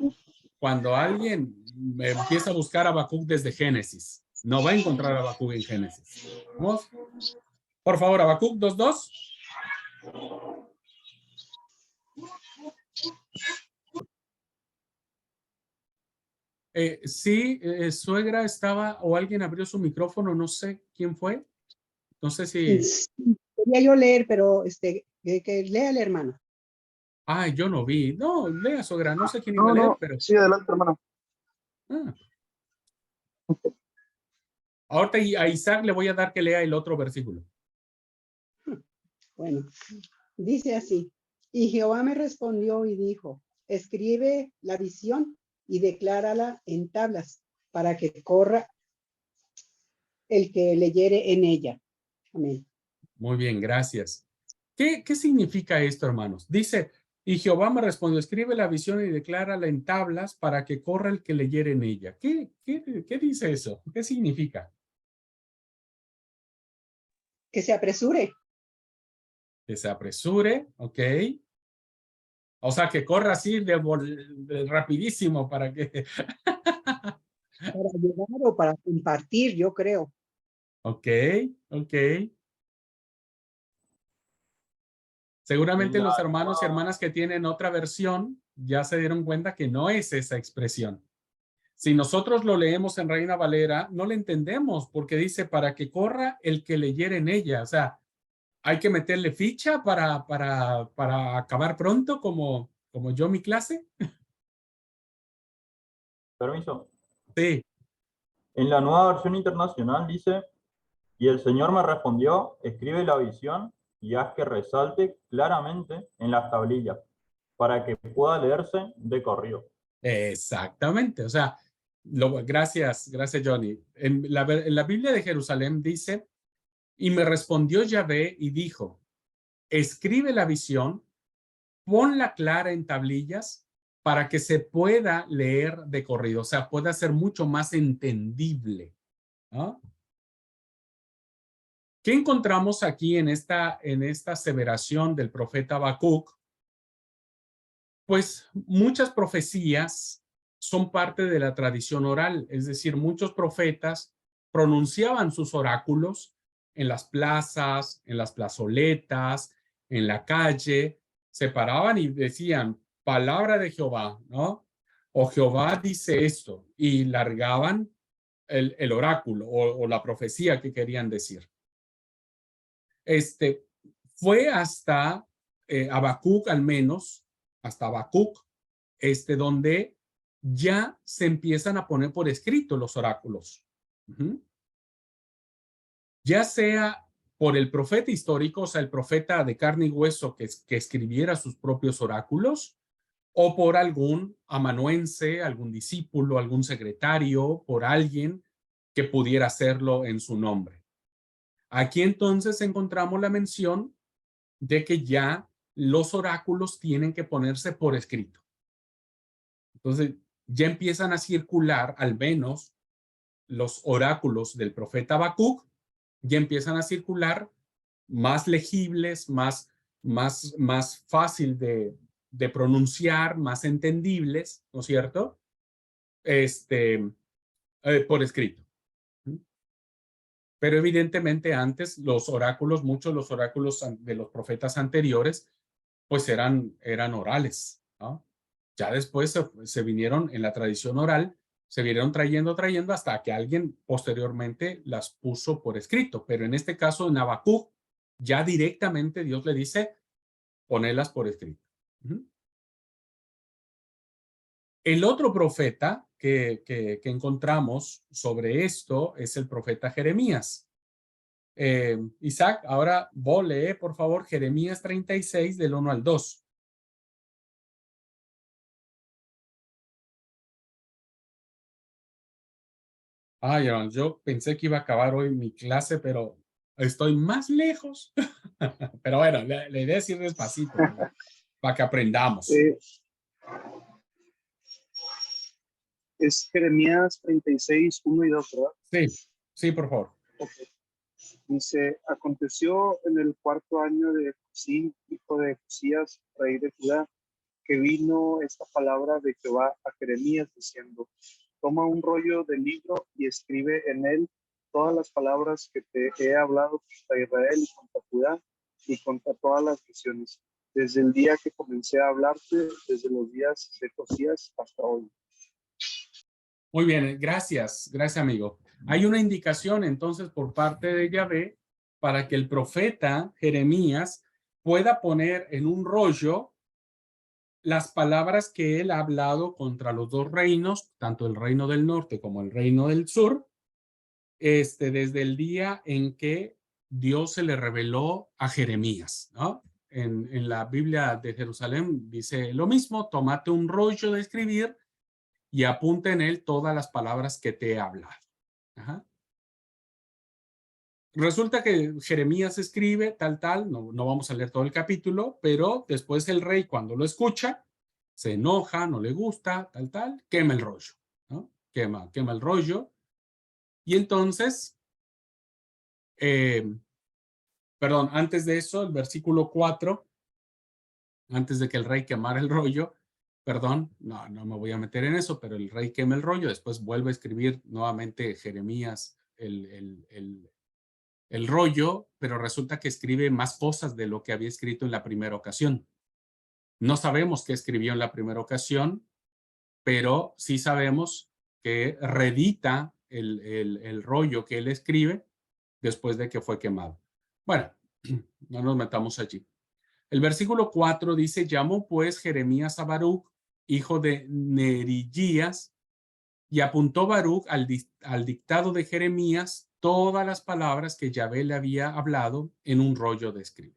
cuando alguien me empieza a buscar a Habacuc desde Génesis. No va a encontrar a Habacuc en Génesis. ¿Vamos? Por favor, Habacuc 2:2. Sí, suegra estaba o alguien abrió su micrófono, no sé quién fue. No sé si... Sí, quería yo leer, pero que lea la hermana. Ah, yo no vi. No, lea, suegra. No sé quién iba No, a leer, no, pero... sí, adelante, hermano. Ah. Ahorita a Isaac le voy a dar que lea el otro versículo. Bueno, dice así, y Jehová me respondió y dijo, escribe la visión y declárala en tablas para que corra el que leyere en ella. Amén. Muy bien, gracias. ¿Qué significa esto, hermanos? Dice, y Jehová me respondió, escribe la visión y declárala en tablas para que corra el que leyere en ella. ¿Qué dice eso? ¿Qué significa? Que se apresure. Que se apresure, ¿ok? O sea, que corra así de rapidísimo para que... Para llegar o para compartir, yo creo. Ok. En Seguramente la los hermanos y nueva, hermanas que tienen otra versión ya se dieron cuenta que no es esa expresión. Si nosotros lo leemos en Reina Valera, no le entendemos porque dice para que corra el que leyere en ella. O sea, hay que meterle ficha para acabar pronto como yo mi clase. permiso, Sí, en la nueva versión internacional dice, y el Señor me respondió, escribe la visión y haz que resalte claramente en las tablillas, para que pueda leerse de corrido. exactamente. O sea, gracias Johnny. En la Biblia de Jerusalén dice, y me respondió Yahvé y dijo, escribe la visión, ponla clara en tablillas para que se pueda leer de corrido, o sea, pueda ser mucho más entendible, ¿no? ¿Qué encontramos aquí en esta aseveración del profeta Habacuc? Pues muchas profecías son parte de la tradición oral, es decir, muchos profetas pronunciaban sus oráculos en las plazas, en las plazoletas, en la calle, se paraban y decían, palabra de Jehová, ¿no? O Jehová dice esto, y largaban el oráculo o la profecía que querían decir. Fue hasta Habacuc, al menos, hasta Habacuc, donde ya se empiezan a poner por escrito los oráculos. Ya sea por el profeta histórico, o sea, el profeta de carne y hueso que escribiera sus propios oráculos, o por algún amanuense, algún discípulo, algún secretario, por alguien que pudiera hacerlo en su nombre. Aquí entonces encontramos la mención de que ya los oráculos tienen que ponerse por escrito. Entonces, ya empiezan a circular, al menos los oráculos del profeta Habacuc, ya empiezan a circular más legibles, más fácil de pronunciar, más entendibles, ¿no es cierto? Por escrito. Pero evidentemente antes los oráculos, muchos de los oráculos de los profetas anteriores, pues eran orales, ¿no? Ya después se vinieron en la tradición oral, se vinieron trayendo hasta que alguien posteriormente las puso por escrito. Pero en este caso, en Habacuc, ya directamente Dios le dice, ponelas por escrito. El otro profeta que encontramos sobre esto es el profeta Jeremías. Isaac, ahora vos lee, por favor, Jeremías 36 del 1 al 2. Ay, hermano, yo pensé que iba a acabar hoy mi clase, pero estoy más lejos. Pero bueno, la idea es ir despacito, ¿no? Para que aprendamos. Es Jeremías 36, 1 y 2, ¿verdad? Sí, sí, por favor. Okay. Dice, aconteció en el 4.º año de Josín, hijo de Josías, rey de Judá, que vino esta palabra de Jehová a Jeremías diciendo, toma un rollo de libro y escribe en él todas las palabras que te he hablado contra Israel y contra Judá y contra todas las naciones, desde el día que comencé a hablarte, desde los días de Josías hasta hoy. Muy bien, gracias, gracias amigo. Hay una indicación entonces por parte de Yahvé para que el profeta Jeremías pueda poner en un rollo las palabras que él ha hablado contra los dos reinos, tanto el reino del norte como el reino del sur, desde el día en que Dios se le reveló a Jeremías, ¿no? En la Biblia de Jerusalén dice lo mismo, tómate un rollo de escribir y apunta en él todas las palabras que te he hablado. Ajá. Resulta que Jeremías escribe tal, no vamos a leer todo el capítulo, pero después el rey cuando lo escucha, se enoja, no le gusta, tal, quema el rollo, ¿no? Quema el rollo. Y entonces, perdón, antes de eso, el versículo 4, antes de que el rey quemara el rollo, perdón, no me voy a meter en eso, pero el rey quema el rollo, después vuelve a escribir nuevamente Jeremías el rollo, pero resulta que escribe más cosas de lo que había escrito en la primera ocasión. No sabemos qué escribió en la primera ocasión, pero sí sabemos que reedita el rollo que él escribe después de que fue quemado. Bueno, no nos metamos allí. El versículo 4 dice, llamó pues Jeremías a Baruc, hijo de Nerilías, y apuntó Baruc al dictado de Jeremías todas las palabras que Yahvé le había hablado en un rollo de escribir.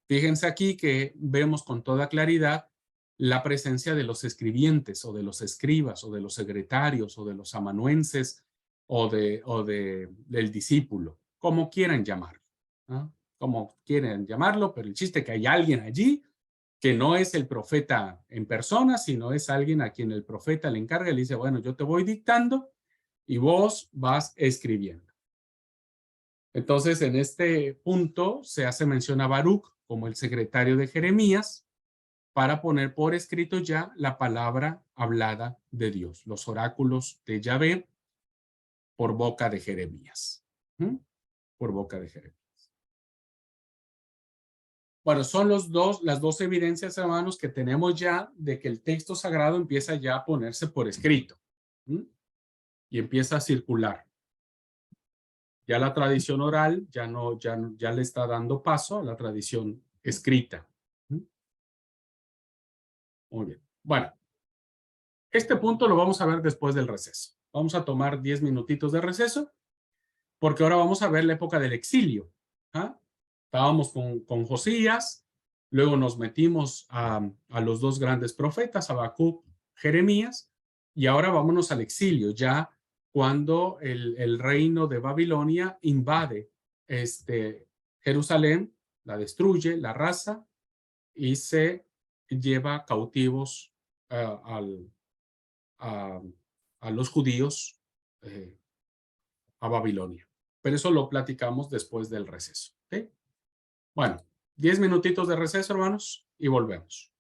Fíjense aquí que vemos con toda claridad la presencia de los escribientes o de los escribas o de los secretarios o de los amanuenses o del discípulo, como quieran llamarlo, ¿no? Como quieran llamarlo, pero el chiste es que hay alguien allí que no es el profeta en persona, sino es alguien a quien el profeta le encarga y le dice, bueno, yo te voy dictando y vos vas escribiendo. Entonces, en este punto se hace mención a Baruc como el secretario de Jeremías para poner por escrito ya la palabra hablada de Dios, los oráculos de Yahvé por boca de Jeremías. Por boca de Jeremías. Bueno, son las dos evidencias, hermanos, que tenemos ya de que el texto sagrado empieza ya a ponerse por escrito. Y empieza a circular. Ya la tradición oral ya le está dando paso a la tradición escrita. Muy bien. Bueno, este punto lo vamos a ver después del receso. Vamos a tomar 10 minutitos de receso, porque ahora vamos a ver la época del exilio. Estábamos con Josías, luego nos metimos a los dos grandes profetas, Habacuc, Jeremías, y ahora vámonos al exilio, ya cuando el reino de Babilonia invade Jerusalén, la destruye, la arrasa y se lleva cautivos a los judíos a Babilonia. Pero eso lo platicamos después del receso. ¿Okay? Bueno, 10 minutitos de receso, hermanos, y volvemos.